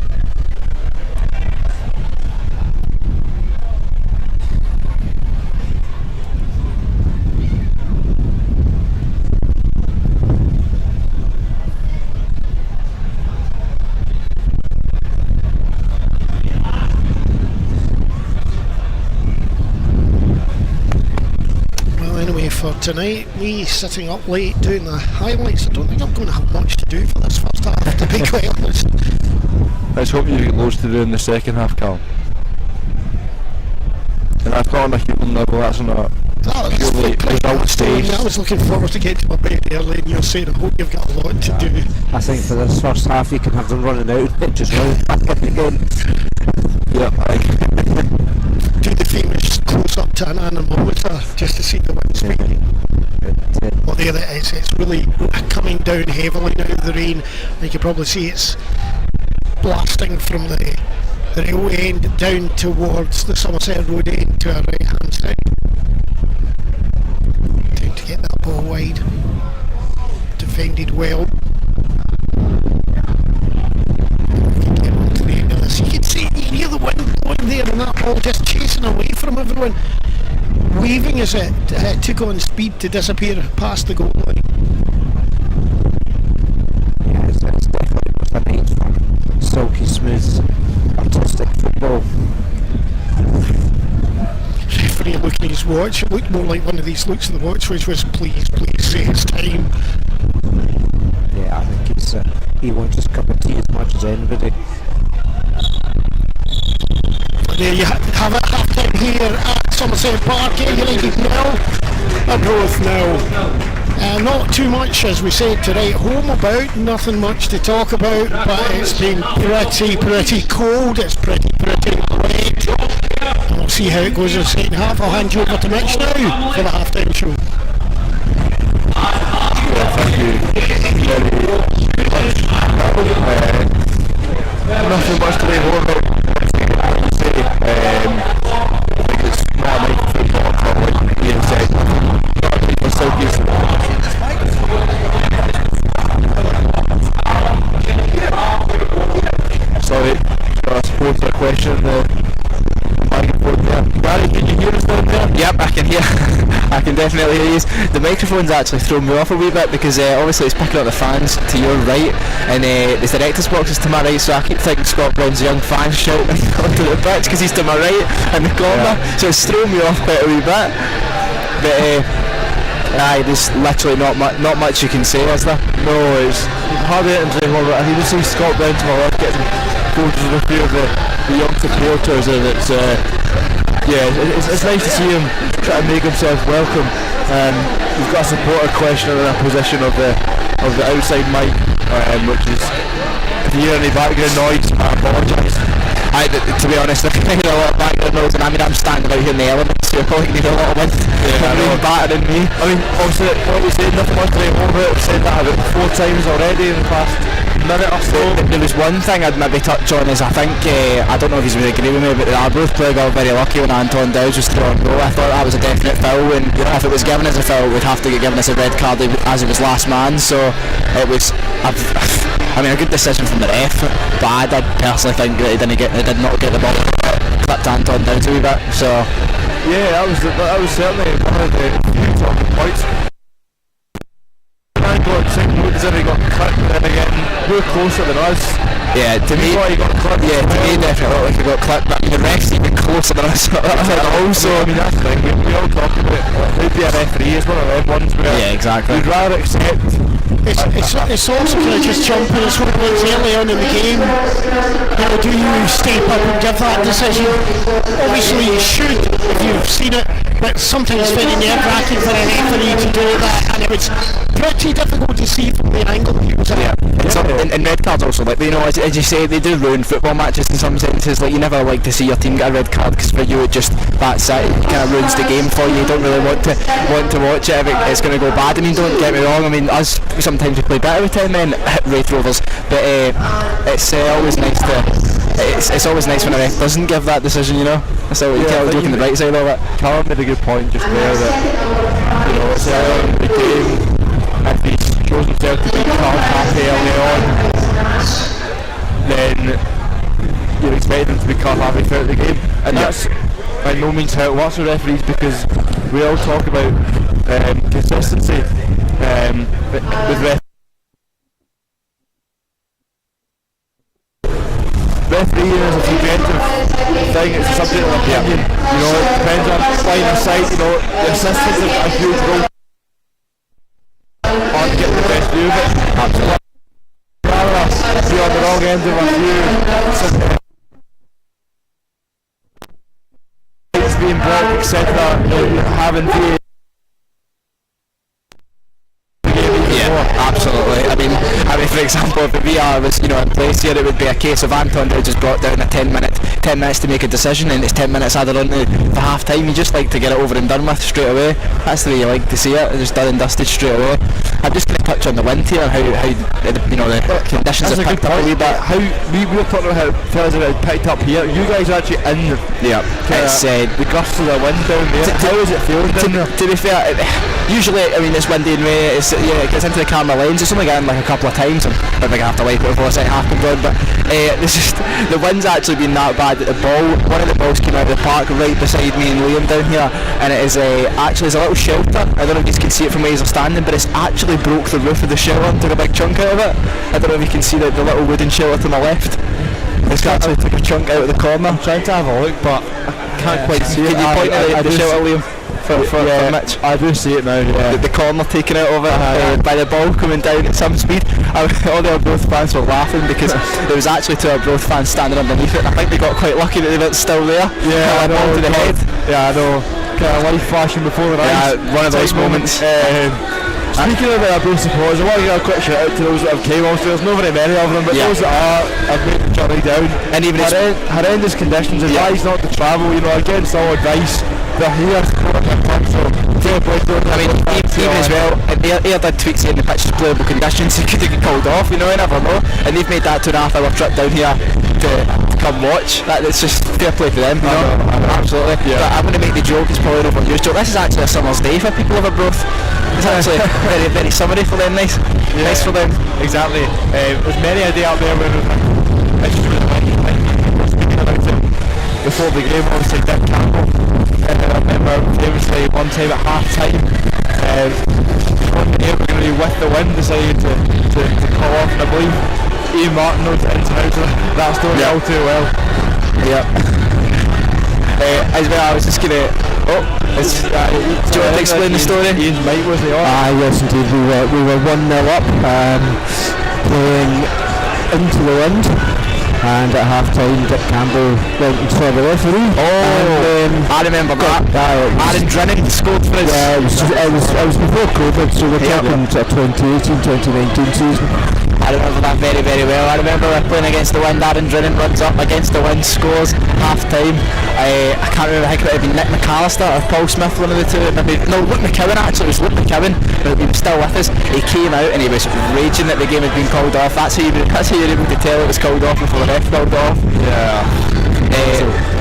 For tonight, me sitting up late doing the highlights, I don't think I'm going to have much to do for this first half, to be quite honest. Let's hope you get loads to do in the second half, Cal. And I've got on a human level, that's on a purely result stage. I was looking forward to getting to my bed early, and you're saying I hope you've got a lot to do. I think for this first half you can have them running out and just running back in again. Yeah, do the famous close up to an anemometer just to see the wind speed. Well, there it is. It's really coming down heavily now, the rain. You can probably see it's blasting from the rail end down towards the Somerset Road end to our right hand side. Time to get that ball wide. Defended well. You can see, you can hear the wind blowing there and that ball just chasing away from everyone, waving as it took on speed to disappear past the goal line. Yeah, it's definitely was a night for silky smooth artistic football. Referee looking at his watch, it looked more like one of these looks at the watch which was please say it's time. Yeah, I think he wants his cup of tea as much as anybody. There you have it, half time here at Somerset Park. Ayr United 0, Arbroath 0. Not too much, as we said, to write home about. Nothing much to talk about, but it's been pretty cold. It's pretty wet. And we'll see how it goes in the second half. I'll hand you over to Mitch now for the half-time show. Thank you very much. Nothing much to say more about. I would say, I think it's not a night football from like Ian said. Not a night for Southeast. Sorry, I suppose a question. Microphone there. Gary, can you hear us down there? Yep, I can hear. I can definitely hear you. The microphone's actually thrown me off a wee bit because obviously it's picking up the fans to your right, and the director's box is to my right, so I keep thinking Scott Brown's young fans shouting onto the pitch because he's to my right in the corner, so it's thrown me off quite a wee bit. But there's literally not much you can say, is there? No, it's hardly anything to say more about. I can just see Scott Brown to my left getting photos of a few of the young supporters, and it's nice to see him try to make himself welcome. We've got a supporter questioner in a position of the outside mic, which is, if you hear any background noise, I apologise. To be honest, I can hear a lot of background noise, and I mean I'm standing out here in the elements, so you're probably need a lot of wind. Battering me. I mean, obviously, what we said, nothing much to write home about. We've said that about 4 times already in the past minute or so. There was one thing I'd maybe touch on is I think, I don't know if he's going to agree with me, but the Arbroath player got very lucky when Anton Dowds was through on goal. I thought that was a definite foul, and if it was given as a foul, it would have to get given as a red card as it was last man, so it was a good decision from the ref, but I did personally think that he did not get the ball clipped Anton Dowds a wee bit, so yeah, that was certainly one of the few talking points. Man got second look as if he got clipped, and then again, we're closer than us. yeah, to me, He got clipped. yeah, to me definitely looked like he got clipped, but I mean the ref's even closer than us also. I mean, that's the thing, we all talk about it. He'd be a referee, it's one of them ones where Yeah, exactly. we'd rather accept. It's also kind of just jumping as what was early on in the game. Do you step up and give that decision? Obviously you should if you've seen it, but sometimes it's very nerve-wracking for a referee to do that, and it was pretty difficult to see from the angle he was at. And red cards also, like, as you say, they do ruin football matches in some senses. Like, you never like to see your team get a red card because for you that's it. It kind of ruins the game for you. You don't really want to watch it if it's going to go bad. I mean, don't get me wrong. I mean, us sometimes we play better with 10 men hit Wraith Rovers, but it's always nice to. It's always nice when a ref doesn't give that decision, you know. That's how you tell look in the right side of it. Callum made a good point just there that it's early in the game. If he shows himself to be card happy early on, then you're expecting him to be card happy throughout the game, and that's by no means how it works with referees, because we all talk about consistency with referees. Refereeing is a subjective thing, it's a subject of opinion. You know, it depends on line of sight. You know, the assistants have a huge role on getting the best view of it. Absolutely. Rather be on the wrong end of a view, it's being blocked, etc. Having VAR. Absolutely. I mean, for example, if the VR was, in place here, it would be a case of Anton Dowds just brought down a 10 minutes to make a decision, and it's 10 minutes added on for half time. You just like to get it over and done with straight away. That's the way you like to see it, just done and dusted straight away. I'm just going to touch on the wind here and how the conditions have picked up a wee bit. How we were talking about how fellas have picked up here. You guys are actually in it's the gusts of the wind down there. How is it feeling down there? To be fair, usually, I mean, it's windy and rain. It gets into the camera lens. It's only getting like a couple of times. I'm probably gonna have to wipe it before the second half comes on. But the wind's actually been that bad that one of the balls came out of the park right beside me and Liam down here, and it is actually there's a little shelter. I don't know if you can see it from where you're standing, but it's actually broke the roof of the shelter and took a big chunk out of it. I don't know if you can see the little wooden shelter to my left. It's actually took a chunk out of the corner. I'm trying to have a look, but I can't quite see it. Can you point at the shelter, Liam? For Mitch. I do see it now. Yeah. The corner taken out of it by the ball coming down at some speed. All the Arbroath fans were laughing because there was actually 2 Arbroath fans standing underneath it, and I think they got quite lucky that they weren't still there. Yeah, I know. To the head. Yeah, I know. Kind of life flashing before the eyes. Yeah, one of those moments. Speaking of Arbroath supporters, I want to give a quick shout out to those that have came. Obviously, there's not very many of them, but those that are have made the journey down. And even horrendous conditions, advised not to travel. You know, against all advice, they're here supporting their club. So fair play to them. I mean, even as well, Ayr did tweet saying the pitch is playable conditions, he could have get called off, you know, you never know. And they've made that 2.5 hour trip down here to come watch. It's just fair play to them, you know. Absolutely. Yeah. But I'm going to make the joke, it's probably an overused joke. This is actually a summer's day for people of Arbroath. It's actually very, very summery for them, nice. Yeah, nice for them. Exactly. There's many a day out there where it's really like speaking about it before the game, obviously Dick Campbell. I remember famously one time at half time, one day we're going to be with the wind, decided to call off, and I believe Ian Martin knows the ins and outs of that story all too well. As well, I was just going to... do you want to explain the story? Ian's mic wasn't on. Yes indeed, we were 1-0 up, playing into the wind, and at half time Dick Campbell went and saw the referee. I remember that. Aaron Drennan scored for us. Yeah, it was before COVID, so we're talking sort of 2018-2019 season. I remember that very, very well. I remember we were playing against the wind. Aaron Drennan runs up against the wind, scores half time. I can't remember, I think it would have been Nick McAllister or Paul Smith, one of the two. Maybe, no, Luke McCowan actually. It was Luke McCowan, but he was still with us. He came out and he was raging that the game had been called off. That's how you were able to tell it was called off before the ref called off. Yeah.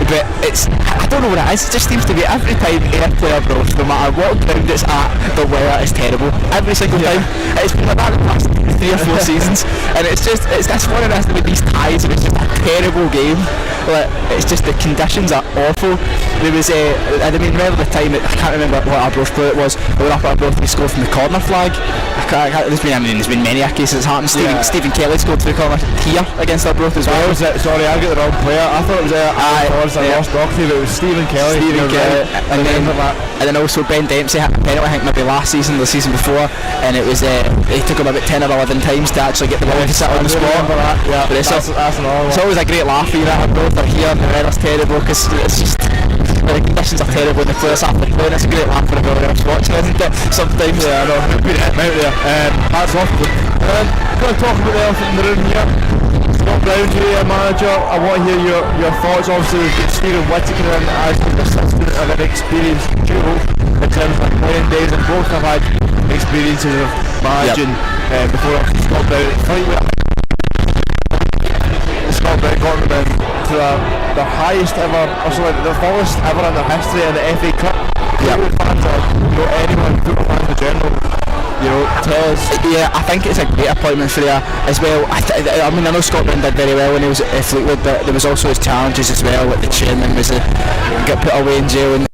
But I don't know what it is, it just seems to be every time Ayr play Arbroath, no matter what ground it's at, the weather is terrible. Every single time. It's been like that the past 3 or 4 seasons, and it's that's one of those with these ties, and it's just a terrible game. Like, it's just the conditions are awful. There was remember the time, I can't remember what Arbroath play it was, we were up at Arbroath, we scored from the corner flag. There's been many cases it's happened. Stephen Kelly scored from the corner here against Arbroath as well. Sorry, I got the wrong player. I thought it was I lost Doherty, but it was Stephen Kelly. And then also Ben Dempsey had a penalty, I think maybe last season, the season before, and it was it took him about 10 or 11 times to actually get the ball to sit on the spot. But it's always a great laugh for you that Arbroath are here and the weather's terrible, because it's just the conditions are terrible and the players have to play, and it's a great laugh for everyone else watching, isn't it? Sometimes. Yeah, I know, we've been out there. Hats off to them. Going to talk about the elephant in the room here. Scott Brown, your manager. I want to hear your thoughts. Obviously, we've got Stephen Whittaker in as the assistant of an experienced duo in terms of playing days, and both have had experiences of managing before Scott Brown. Scott Brown got them into the highest ever, or sorry, the fullest ever in their history in the FA Cup. Fans or anyone, football fans in general, tell us. Yeah, I think it's a great appointment for you as well. I mean, I know Scotland did very well when he was at Fleetwood, but there was also his challenges as well. Like the chairman was got put away in jail, and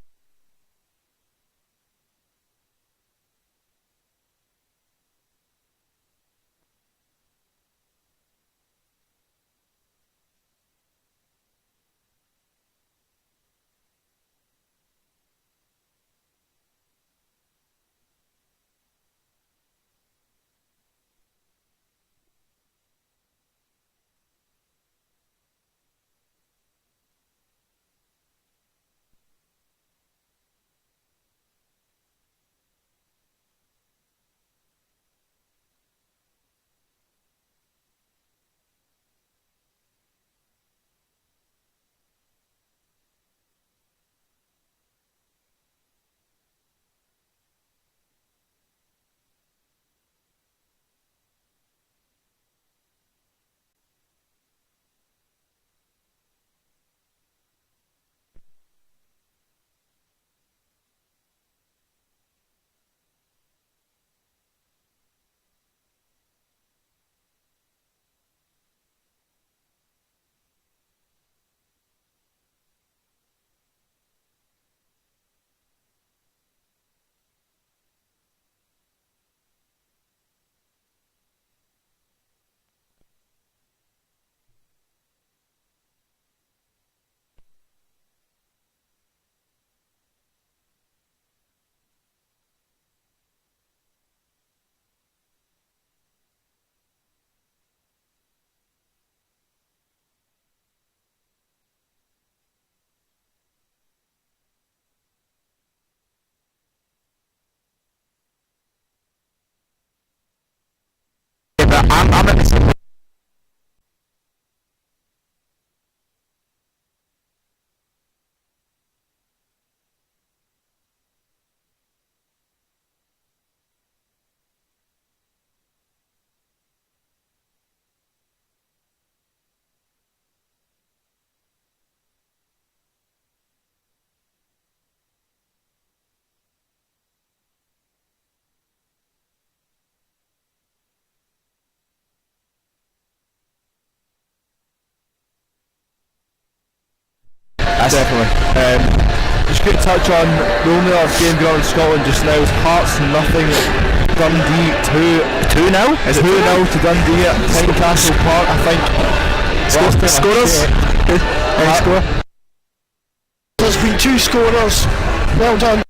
definitely. Just quick touch on the only other game going on in Scotland just now is Hearts nothing, Dundee 2 now. Is it 2-0 to Dundee at Tynecastle Park? I think. Scorers. Score. There's been 2 scorers. Well done.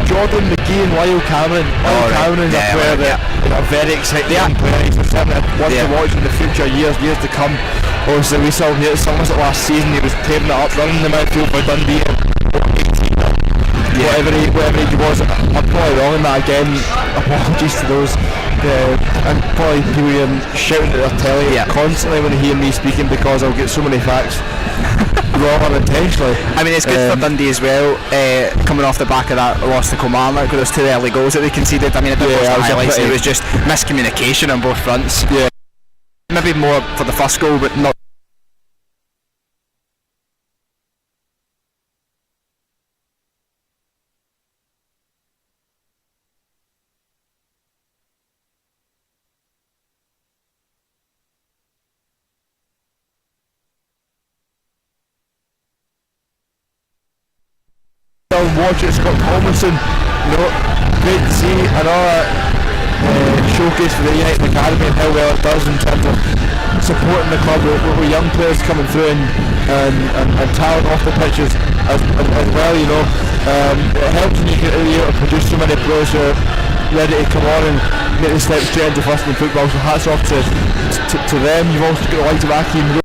Jordan McGee and Lyle Cameron. Cameron is a player that are very exciting young player. He's something I want to watch in the future, years to come. Obviously we saw him at Somerset last season, he was tearing it up, running the midfield for Dundee. Whatever he was, I'm probably wrong in that again. Apologies to those. And probably people hear shouting at their telly constantly when they hear me speaking because I'll get so many facts wrong unintentionally. I mean, it's good for Dundee as well, coming off the back of that loss to Kilmarnock with those 2 early goals that they conceded. I mean, I didn't watch the highlights, it was just miscommunication on both fronts. Yeah. Maybe more for the first goal, but not. Watch it, Scott Colmanson, great to see another showcase for the United Academy and how well it does in terms of supporting the club with young players coming through and talent off the pitches as well, it helps when you get able to produce so many players who are ready to come on and make the step straight into first team football, so hats off to them. You've also got the likes of Akeem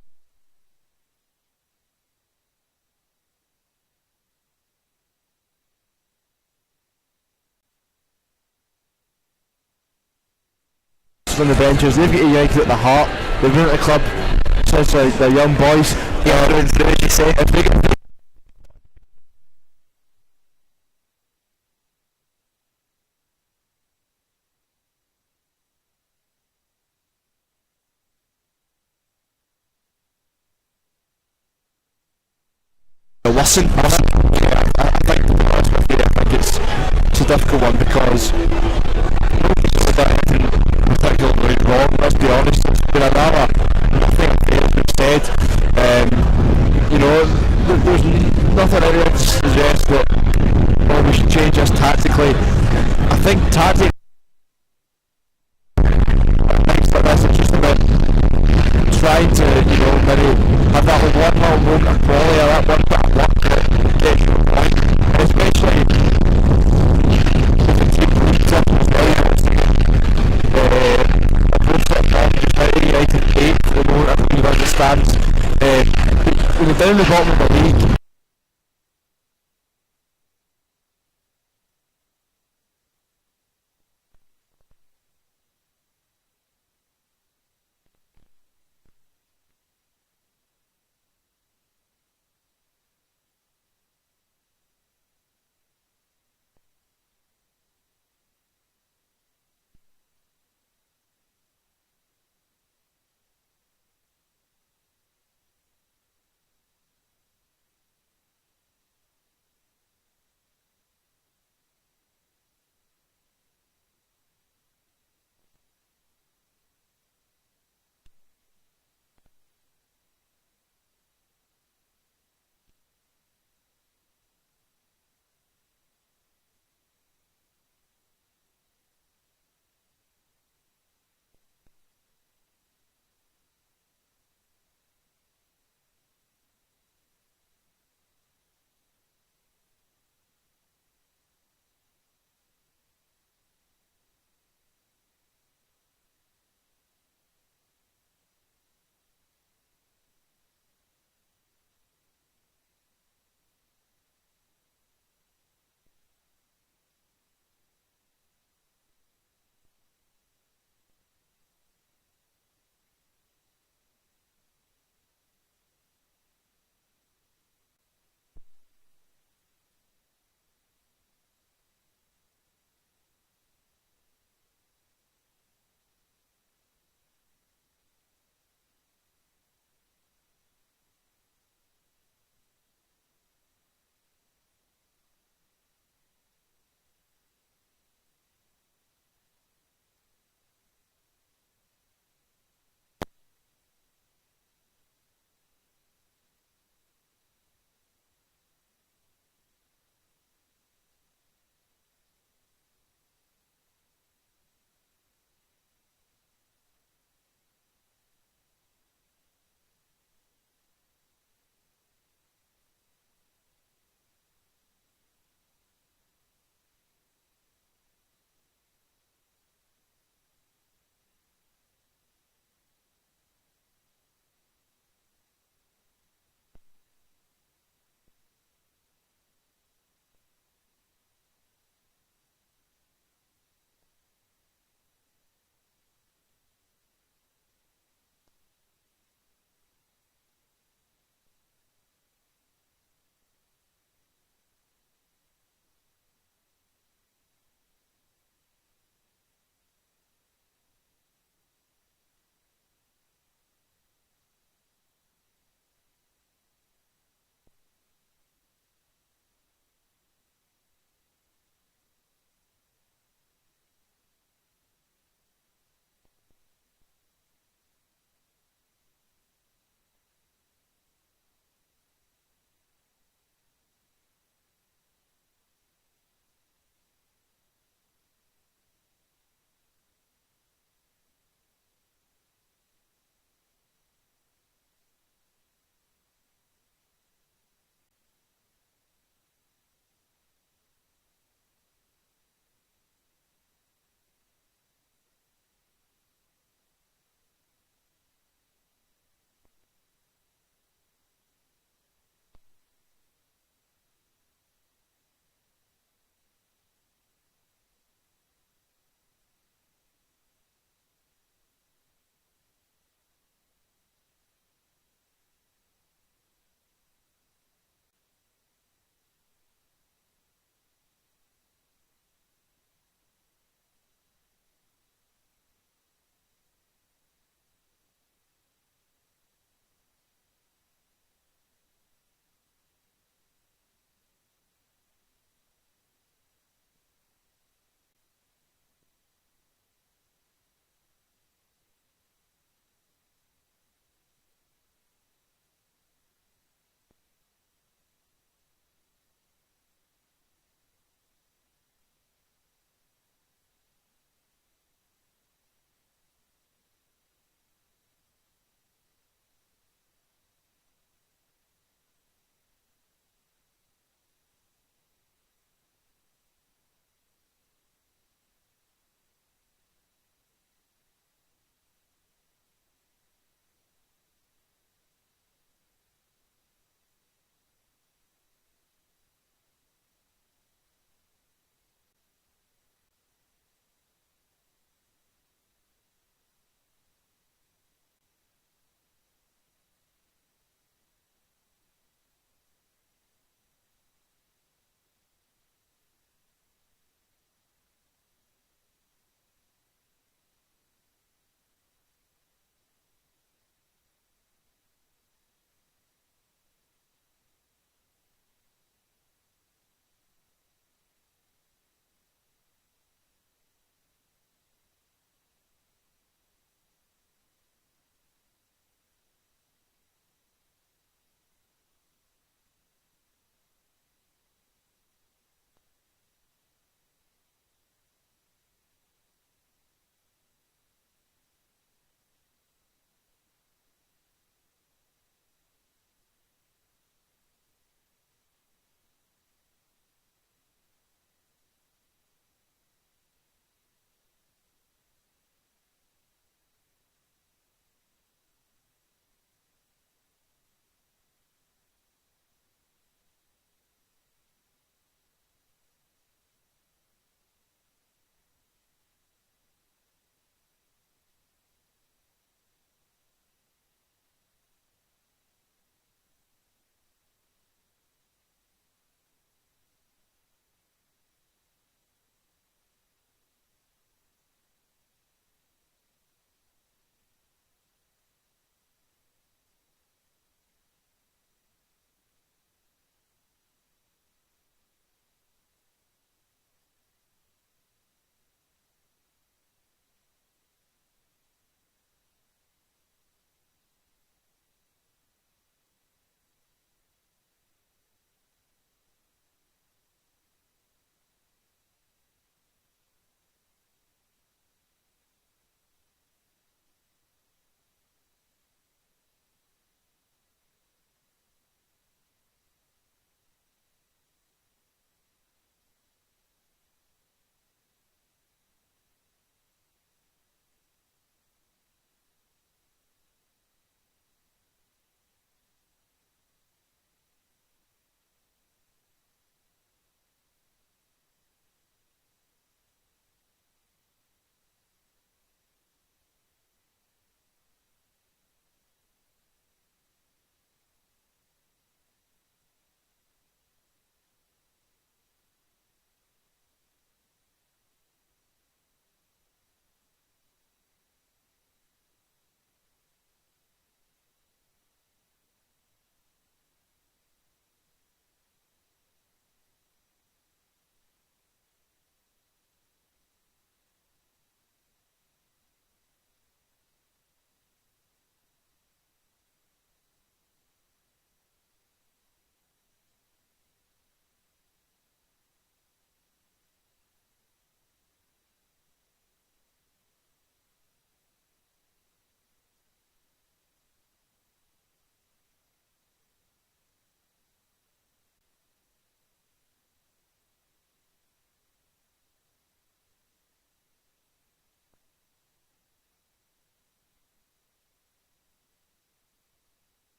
on the benches. They've got United at the heart. They've been at the club since they're young boys. As you say. Listen. Yeah, I think, to be honest with you, I think it's a difficult one because nobody's done anything particularly wrong, let's be honest. It's been nothing has been said. There's nothing out there to suggest that we should change this tactically. I think tactically things like this, it's just about trying to, maybe have that one little moment of quality or that one bit of luck that gets you a point. And especially with the team as well, United 8 at the moment, everybody understands. When they're down the bottom of the league,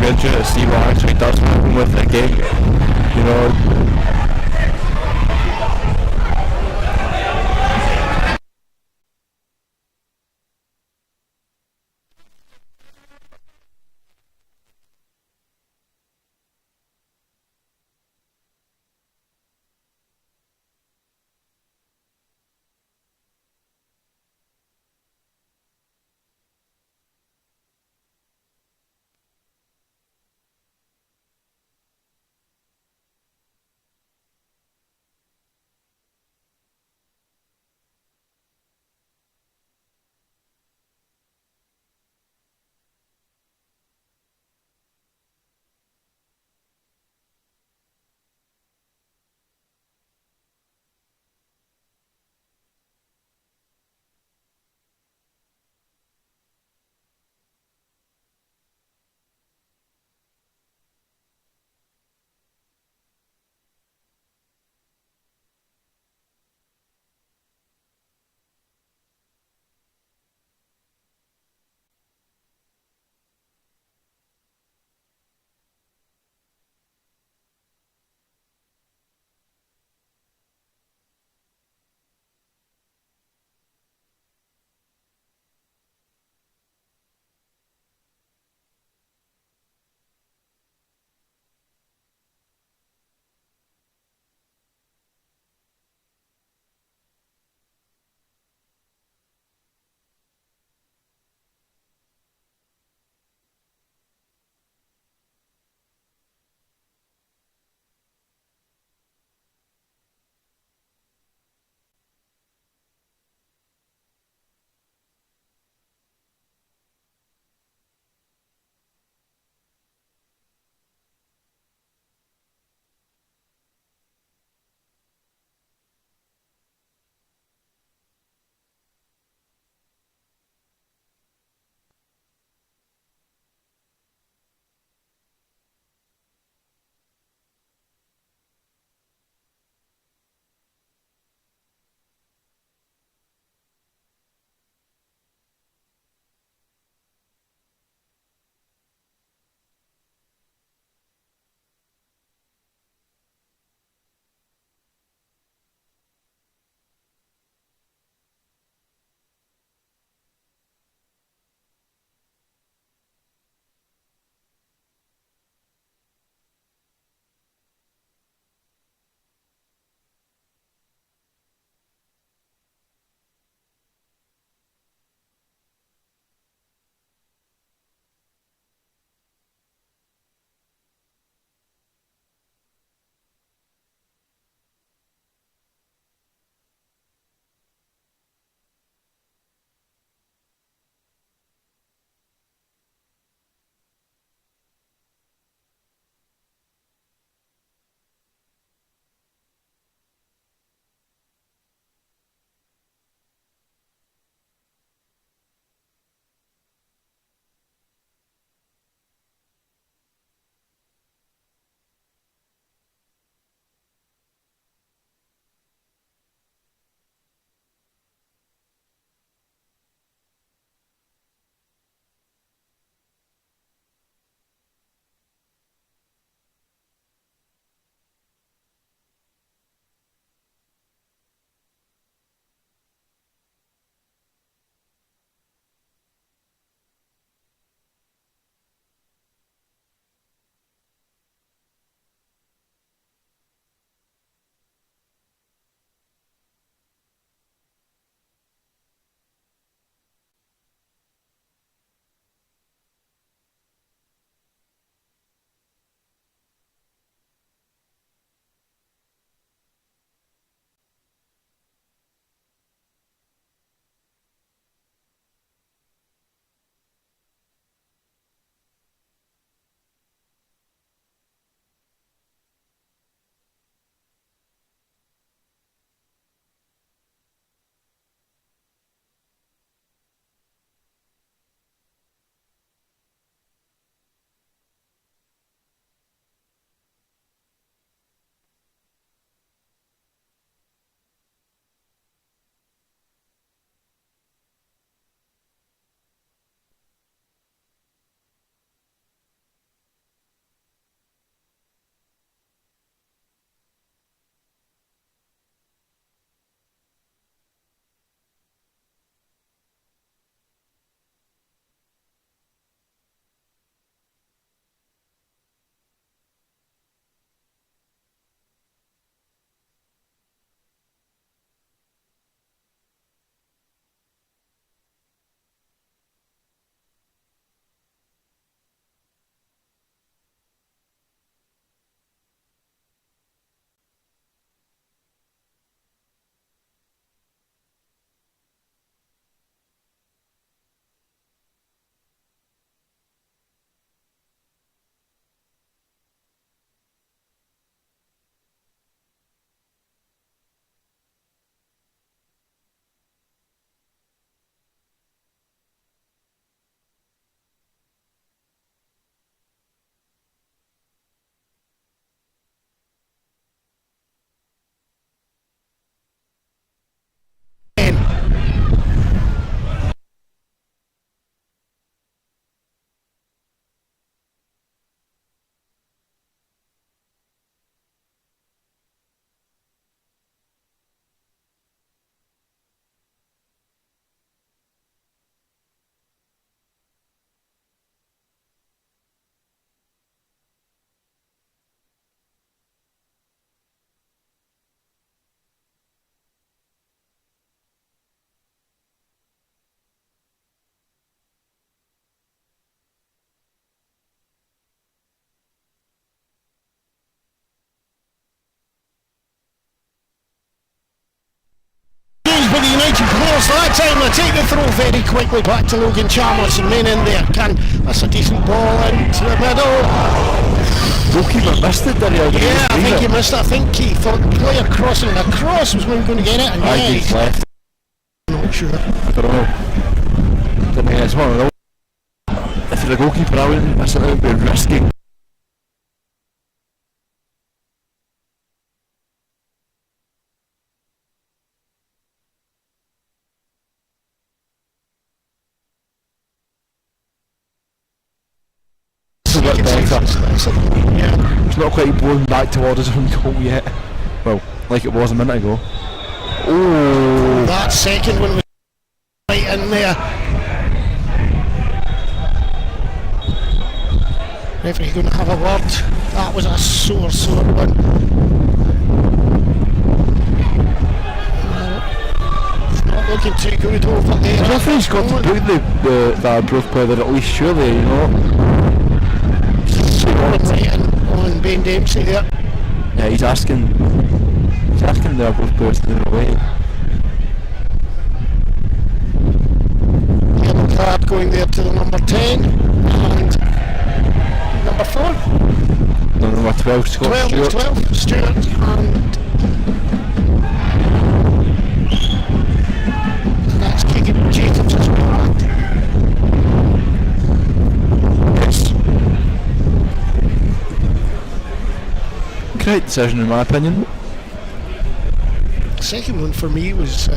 interested to see what actually does happen with the game. You know, by the United players that time. They take the throw very quickly back to Logan Chalmers and men in there. That's a decent ball into the middle. Goalkeeper missed it, did he? Yeah, I think he missed it. I think he thought the player crossing across was when we were going to get it, and He's left. I'm not sure. I don't know. Didn't he? It's one of those. If you're a goalkeeper, I wouldn't miss it. It would be risky. A bit better. Yeah. It's not quite blown back towards his own goal yet. Well, like it was a minute ago. Oh, That second one was right in there. Referee going to have a word. That was a sore one. It's not looking too good over there. the referee's got to put the Arbroath player there at least, surely, you know. Right in on Ben Dempsey there. Yeah, he's asking the Arbroath players to move away. Yellow card going there to the number 10 and number 4. No, number 12, Scott 12 Stewart and that's Cagey Jacobs as well. Yes. Correct decision in my opinion. The second one for me was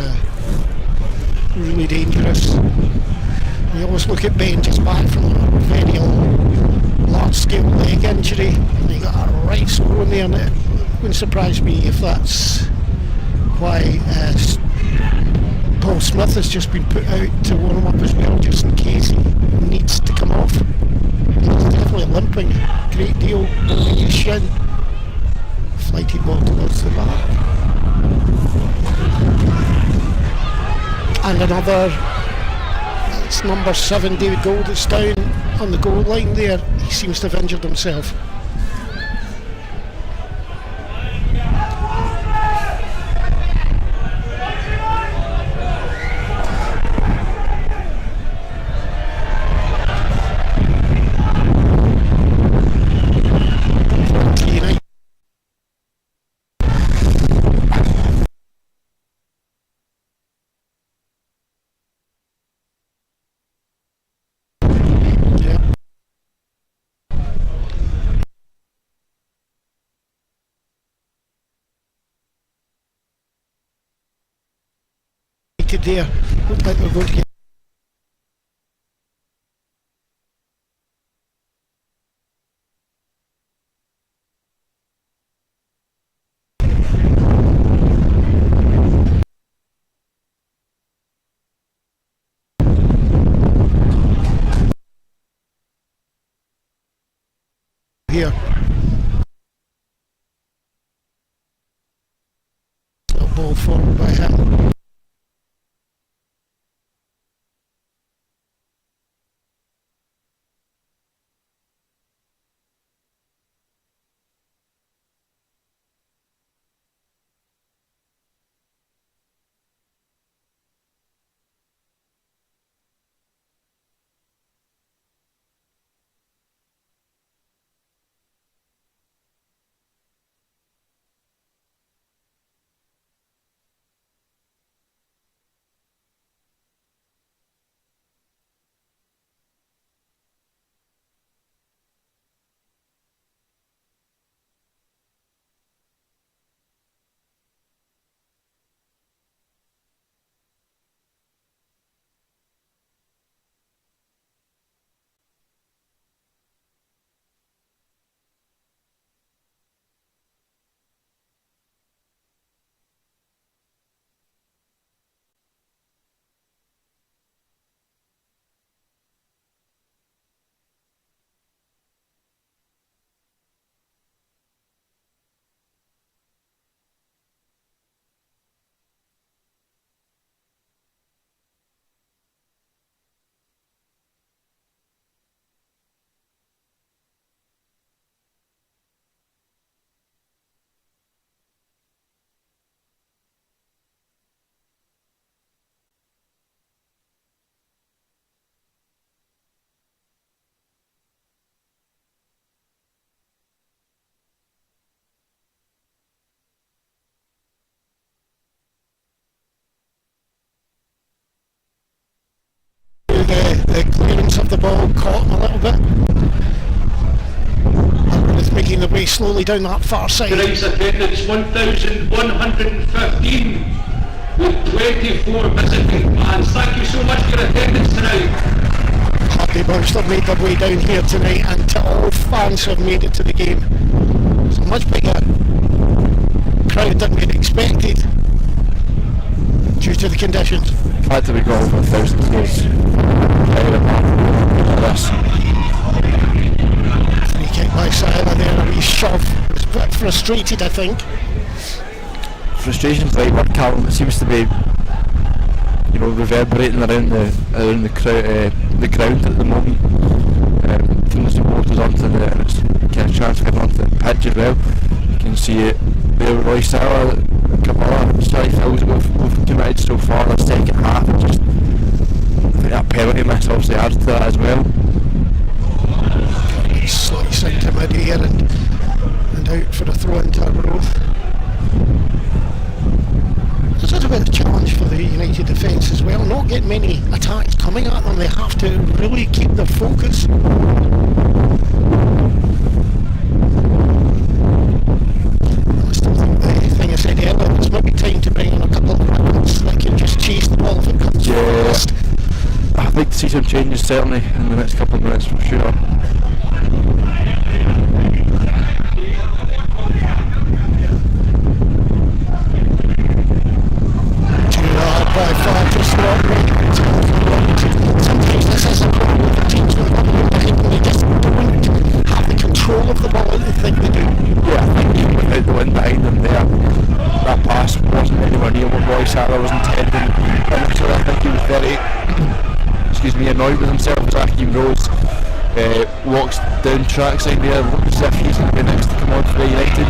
really dangerous. You always look at Ben just back from a very large scale leg injury and he got a right score in there, and it wouldn't surprise me if that's why Paul Smith has just been put out to warm up as well, just in case he needs to come off. He's definitely limping a great deal in his shin. Flighted ball towards the back. And another, it's number 7, David Gold, that's down on the goal line there. He seems to have injured himself. There, looked like we're going to get here. That ball forward by him. the clearance of the ball caught him a little bit. Arbroath making their way slowly down that far side. Tonight's attendance 1,115 with 24 visiting fans. Thank you so much for your attendance tonight. Hardy Boys have made their way down here tonight, and to all fans who have made it to the game. It's a much bigger crowd than we'd expected due to the conditions. Glad that we got over 1,000 kids. This. Free kick by Sila there, a wee shove. He was a bit frustrated, I think. Frustration's the right word, Callum. It seems to be, reverberating around the ground at the moment. From the supporters onto and it's kind of transferring onto the pitch as well. You can see it there with Roy Sala, a couple of slight fouls that we've committed so far the second half. And just that penalty miss obviously adds to that as well. Slice into mid-air and out for a throw into Arbroath. This is a bit of a challenge for the United defence as well. Not getting many attacks coming at them. They have to really keep their focus. I still think the thing I said earlier, there's maybe time to bring on a couple of runners that can just chase the ball if it comes fast. I'd like to see some changes certainly in the next couple of minutes for sure. By far just not right. Sometimes this is a problem with the teams with the ball behind them. They just don't have the control of the ball that they think they do. Yeah, I think even without the wind behind them there, that pass wasn't anywhere near what Roy Sala was intending. So I think he was very annoyed with himself as Akeem Rose walks down trackside there, looks as if he's going to be next to come on for United.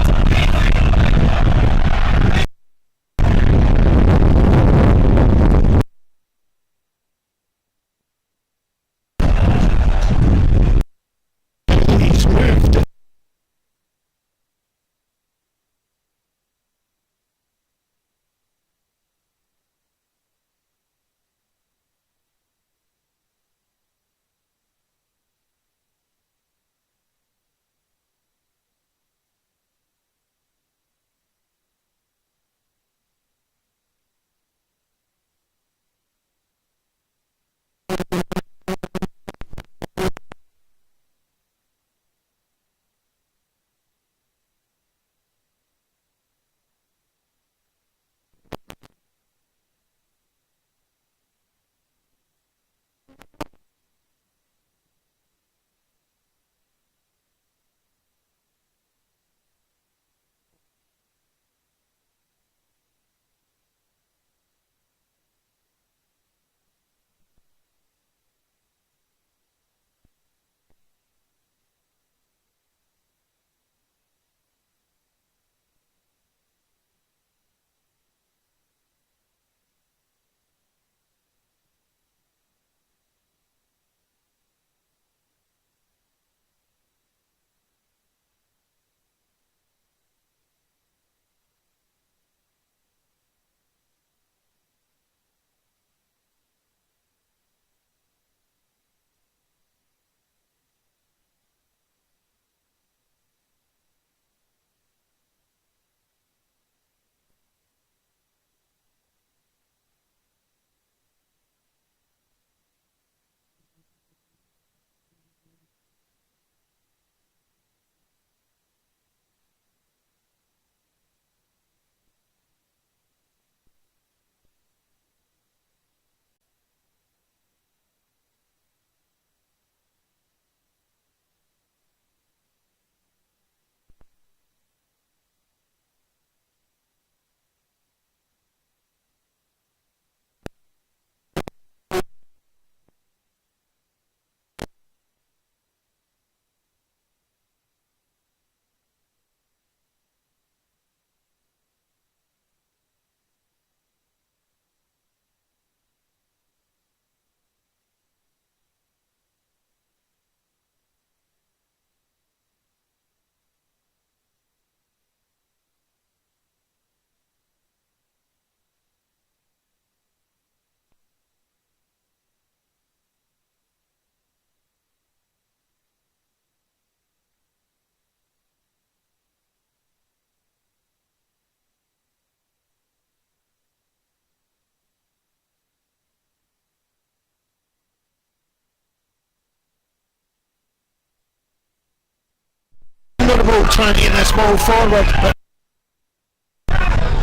trouble trying to get this ball forward, but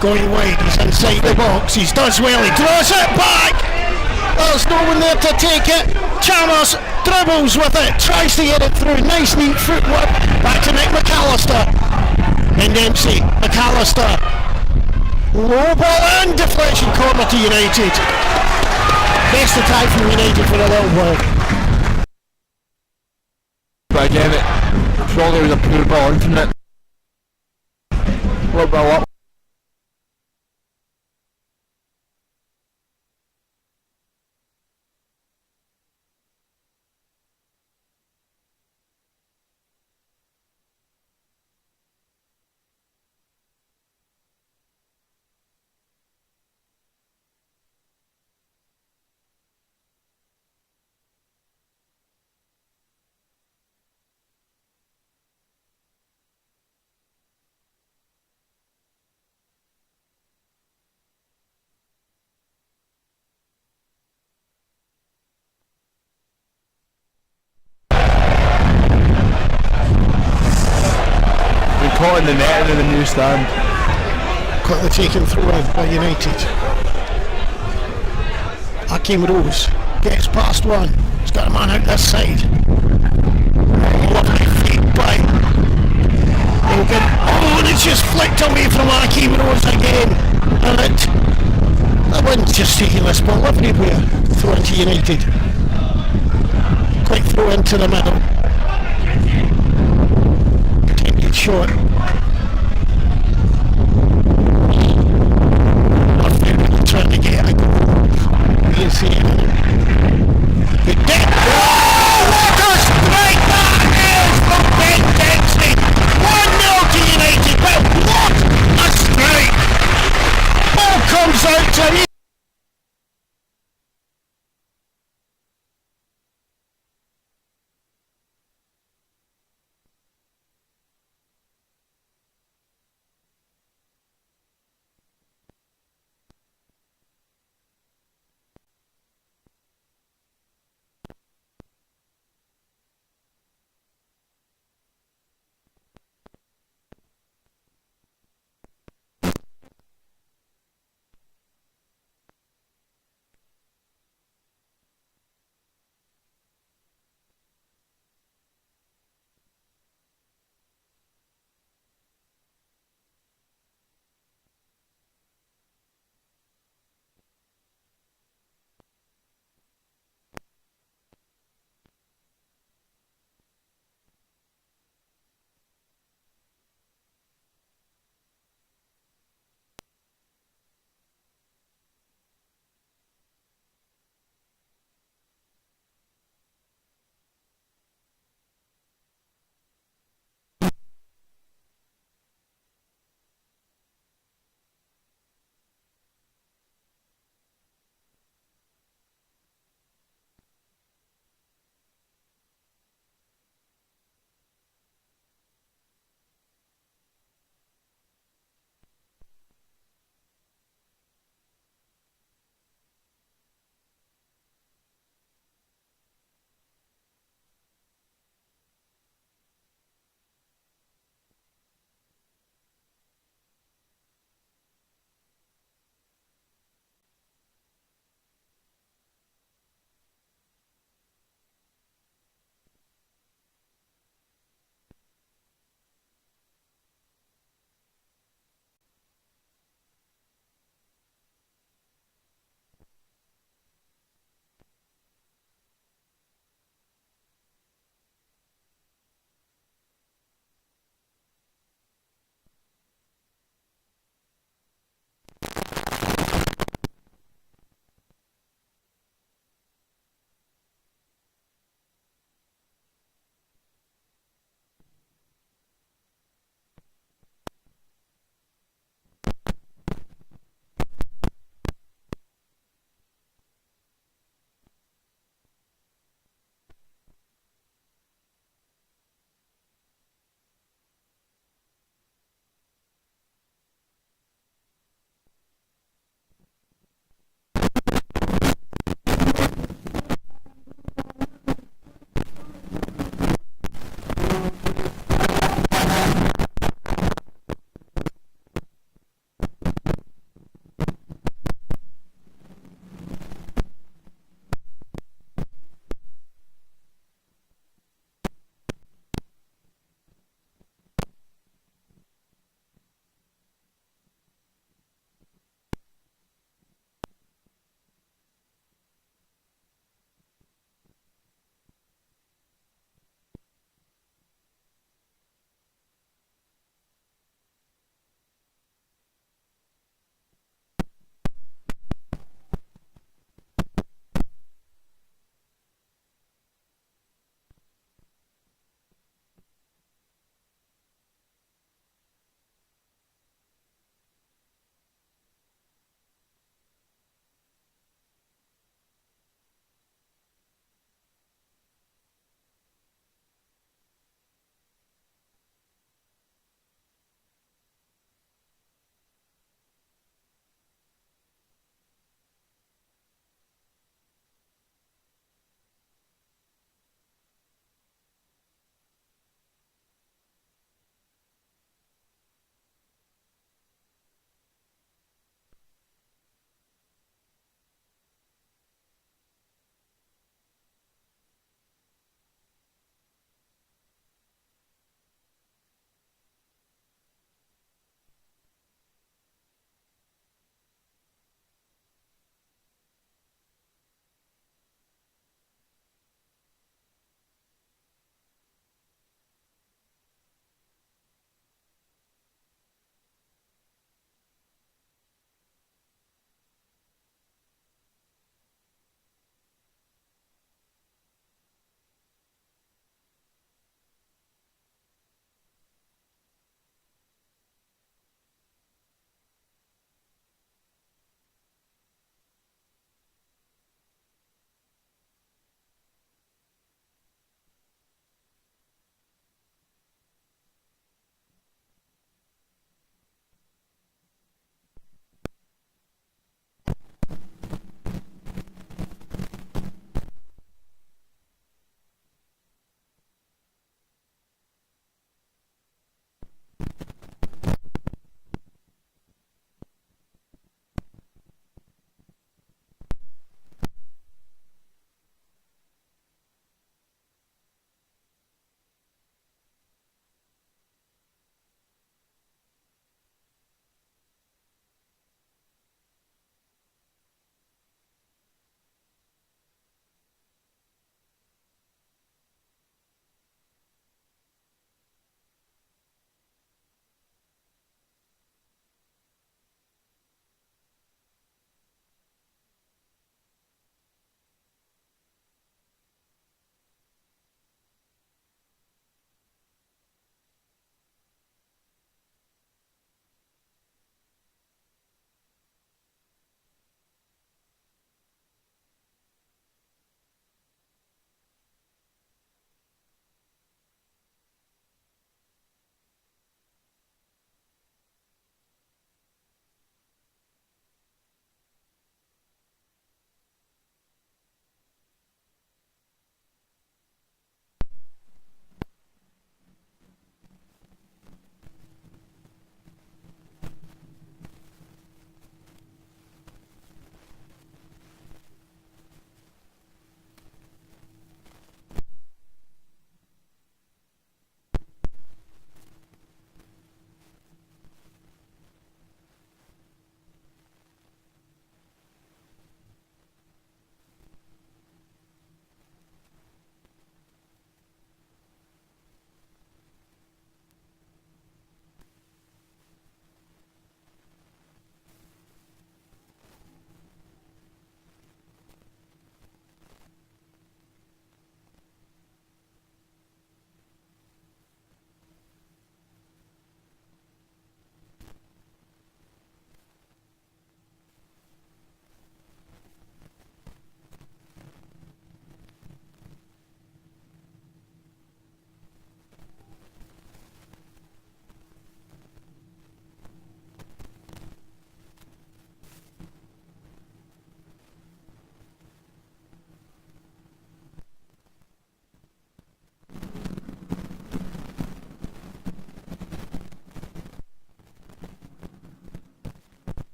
going wide, he's inside the box, he does well, he draws it back, there's no one there to take it, Chalmers dribbles with it, tries to get it through, nice neat footwork, back to Nick McAllister, and Dempsey, McAllister, low ball and deflection, corner to United, best attack from United for a little while. But again, it probably was a poor ball in from it. A little bit of luck. Caught in the net in the new stand. Quickly taken through by United. Hakeem Rose gets past one. He's got a man out this side. Lovely feet by Hogan. Oh, and it's just flicked away from Hakeem Rose again. And the wind's just taking this ball everywhere. Throw into United. Quick throw into the middle. Intended shot. Trying to get a goal. You can see it. Good deck. Oh, what a strike that is from Ben Dempsey. 1-0 to United, but what a strike. Ball comes out to me.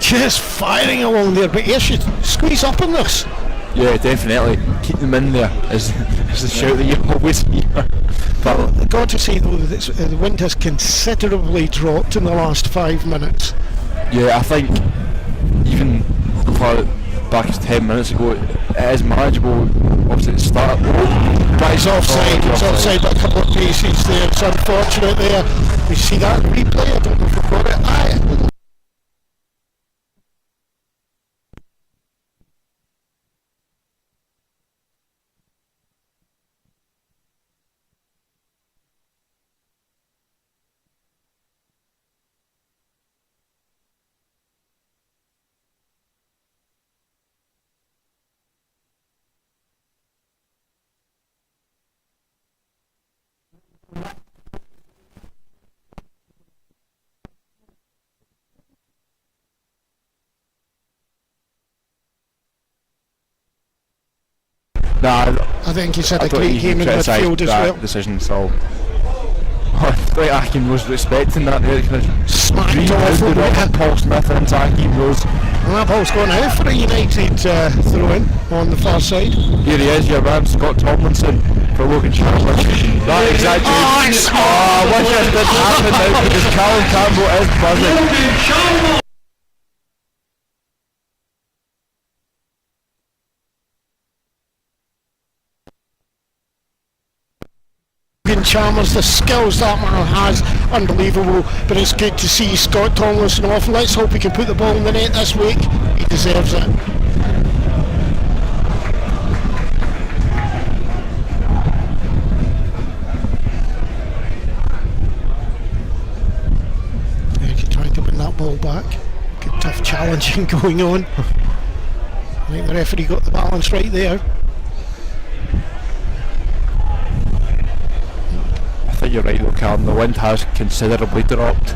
just firing along there, but yes, should squeeze up on this. Yeah, definitely. Keep them in there is the shout that you always hear. But I've got to say though, the wind has considerably dropped in the last 5 minutes. yeah, I think even back 10 minutes ago, it is manageable. Obviously, at the start. But it's offside, it's offside by a couple of paces there. It's unfortunate there. We see that replay, I don't know if we've got it. Aye. Nah, I think he's had I a don't great even game in criticise midfield as that well. decision, so like Akin was expecting that there. Smacked off a bit. Paul Smith into Akin Rose. And that ball's gone out for a United throw-in on the far side. Here he is, your man Scott Tomlinson for Logan Chandler. That exactly. What just did happen now because Callum Campbell is buzzing. Chalmers, the skills that man has, unbelievable, but it's good to see Scott Tomlinson off. Let's hope he can put the ball in the net this week. He deserves it. Trying to win that ball back. Good tough challenging going on. I think the referee got the balance right there. I think you're right though, Callum. The wind has considerably dropped,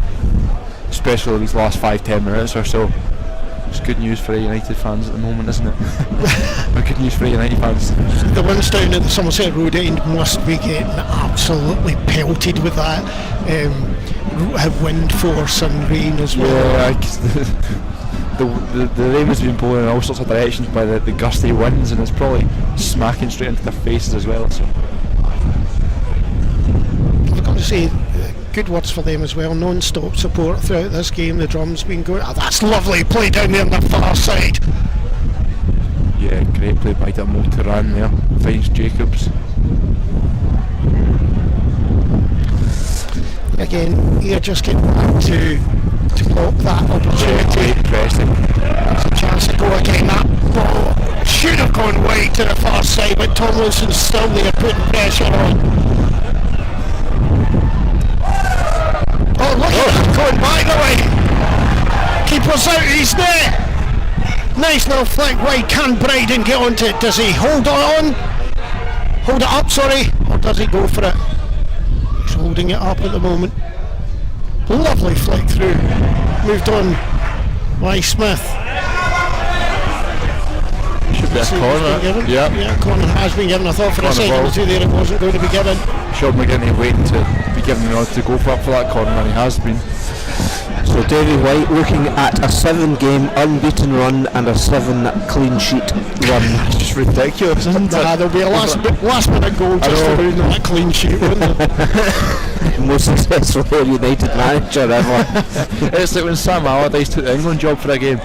especially these last 5-10 minutes or so. It's good news for United fans at the moment, isn't it? But good news for United fans. The ones down at the Somerset Road end must be getting absolutely pelted with that wind force and rain as well. Yeah, the rain has been blowing in all sorts of directions by the gusty winds, and it's probably smacking straight into their faces as well. So. I've got to say, good words for them as well. Non-stop support throughout this game. The drum's been going. Oh, that's lovely play down there on the far side. Yeah, great play by Dermot Turan there. Finds Jacobs. Again, you're just getting back to block that opportunity. Great pressing. There's a chance to go again. That ball should have gone wide to the far side, but Tomlinson's still there putting pressure on. Oh, look at that going by the way. Keeper's out, he's there. Nice little flick wide. Can Bryden get onto it? Does he hold on? Hold it up, sorry. Or does he go for it? He's holding it up at the moment. Lovely flick through. Moved on by Smith. Should be a corner. Yeah, corner has been given. I thought for a second or two there it wasn't going to be given. Sean McGinney waiting to be given the nod to go for that corner, and he has been. So Davy White looking at a 7-game unbeaten run and a 7 clean sheet run. It's just ridiculous, isn't it? There'll be a last minute goal just to ruin that clean sheet, wouldn't there? Most successful Ayr United manager ever. It's like when Sam Allardyce took the England job for a game.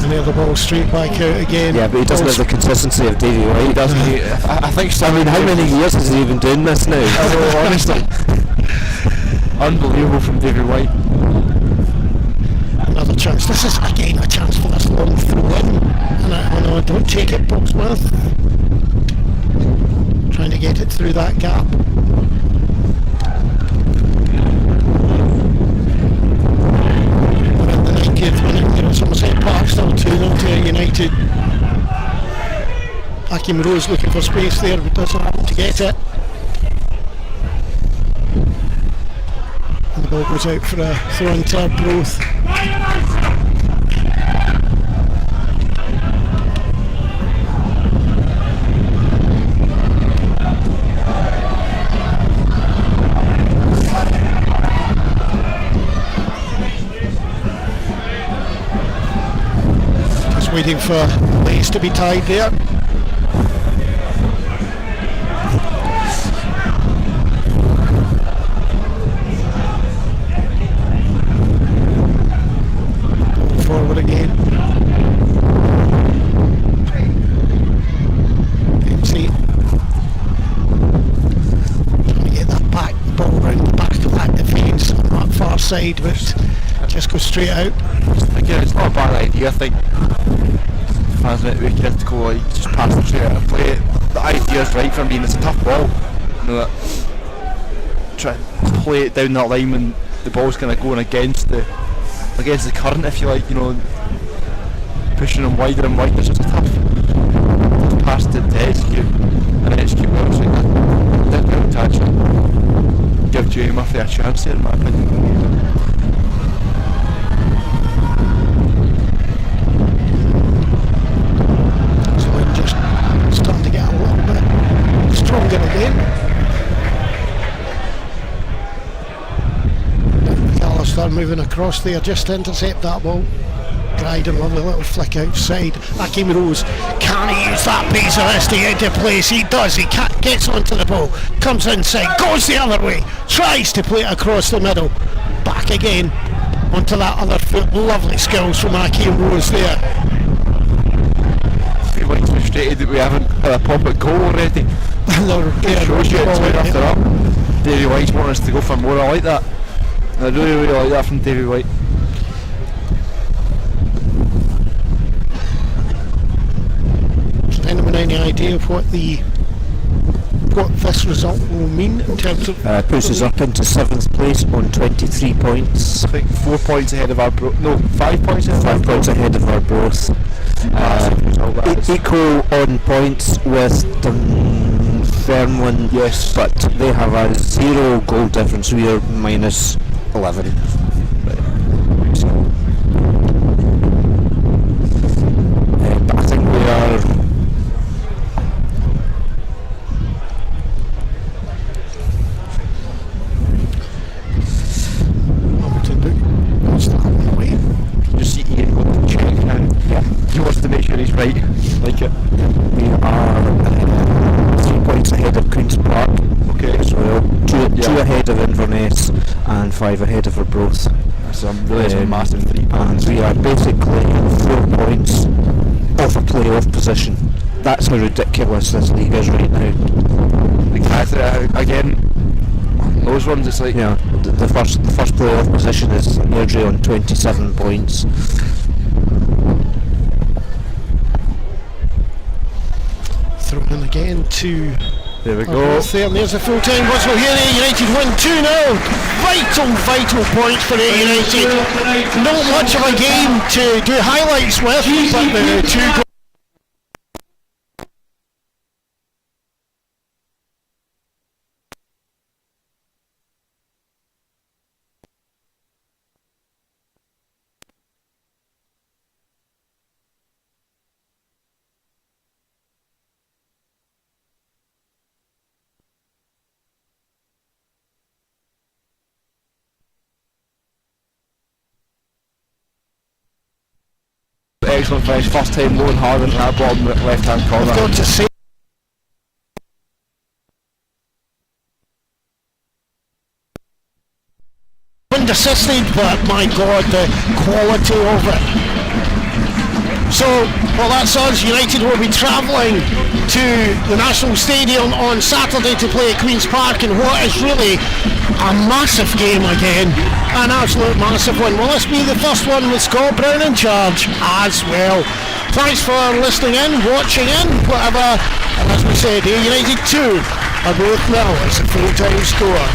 And there the ball straight back out again. Yeah, but he doesn't have the consistency of Davy White. He doesn't. I think. I mean, how many years has he been doing this now? I know, honestly. Unbelievable from David White. Another chance. This is again a chance for this long throw in. And I don't take it, Bob Smith. Trying to get it through that gap. We're at the 90th minute here at Somerset Park, still 2-0 to Ayr United. Akim Rose looking for space there, but doesn't happen to get it. And the ball goes out for a throw into Arbroath. waiting for place to be tied there. Forward again. Dempsey trying to get that back ball round the back of that defence on that far side, but just go straight out. Again, it's not a bad idea. I think fans might be critical, like just pass it straight out of play. The idea is right for me, and it's a tough ball. You know, that try to play it down that line when the ball's kind of going against the current, if you like. You know, pushing them wider and wider. It's just a tough pass to execute and execute well. So that didn't really to actually give Jay Murphy a chance there, in my opinion. Starting to get a little bit stronger again. McAllister moving across there just to intercept that ball. Dryden, lovely little flick outside. Akeem Rose, can he use that pace of this to get into place? He does, he gets onto the ball, comes inside, goes the other way, tries to play it across the middle. Back again onto that other foot. Lovely skills from Akeem Rose there. Like frustrated that we haven't had a pop at goal already. Shows you it's right after up. Davy White's wanting us to go for more. I like that. I really like that from Davy White. Does anyone any idea of what this result will mean in terms of Puts us up into 7th place on 23 points. I think 4 points ahead of Arbroath. No, 5 points ahead. 5 points ahead of Arbroath. Equal on points with Dunfermline, yes, but they have a 0 goal difference. We are minus 11. But I think we are. Just see Ian go to check now. Yeah. He wants to make sure he's right. Like it. We are 3 points ahead of Queen's Park. Okay. As well. Two ahead of Inverness and 5 ahead of Arbroath. That's a massive 3 points. And we are basically 4 points off a playoff position. That's how ridiculous this league is right now. Exactly. Again, those ones, it's like, Yeah, the first playoff position is Airdrie on 27 points. thrown in again to there we go. There, and there's a full-time whistle here. Ayr United win 2-0. Vital points for Ayr United. Not much of a game to do highlights with, but the two goals. Excellent finish, first time low and hard into that bottom left hand corner. I've got to say, assisted, but my God, the quality of it. So, well, that's us. United will be travelling to the National Stadium on Saturday to play at Queen's Park in what is really a massive game again. An absolute massive one. Will this be the first one with Scott Brown in charge as well? Thanks for listening in, watching in, whatever. And as we said, Ayr United 2, Arbroath 0. It's a full-time score.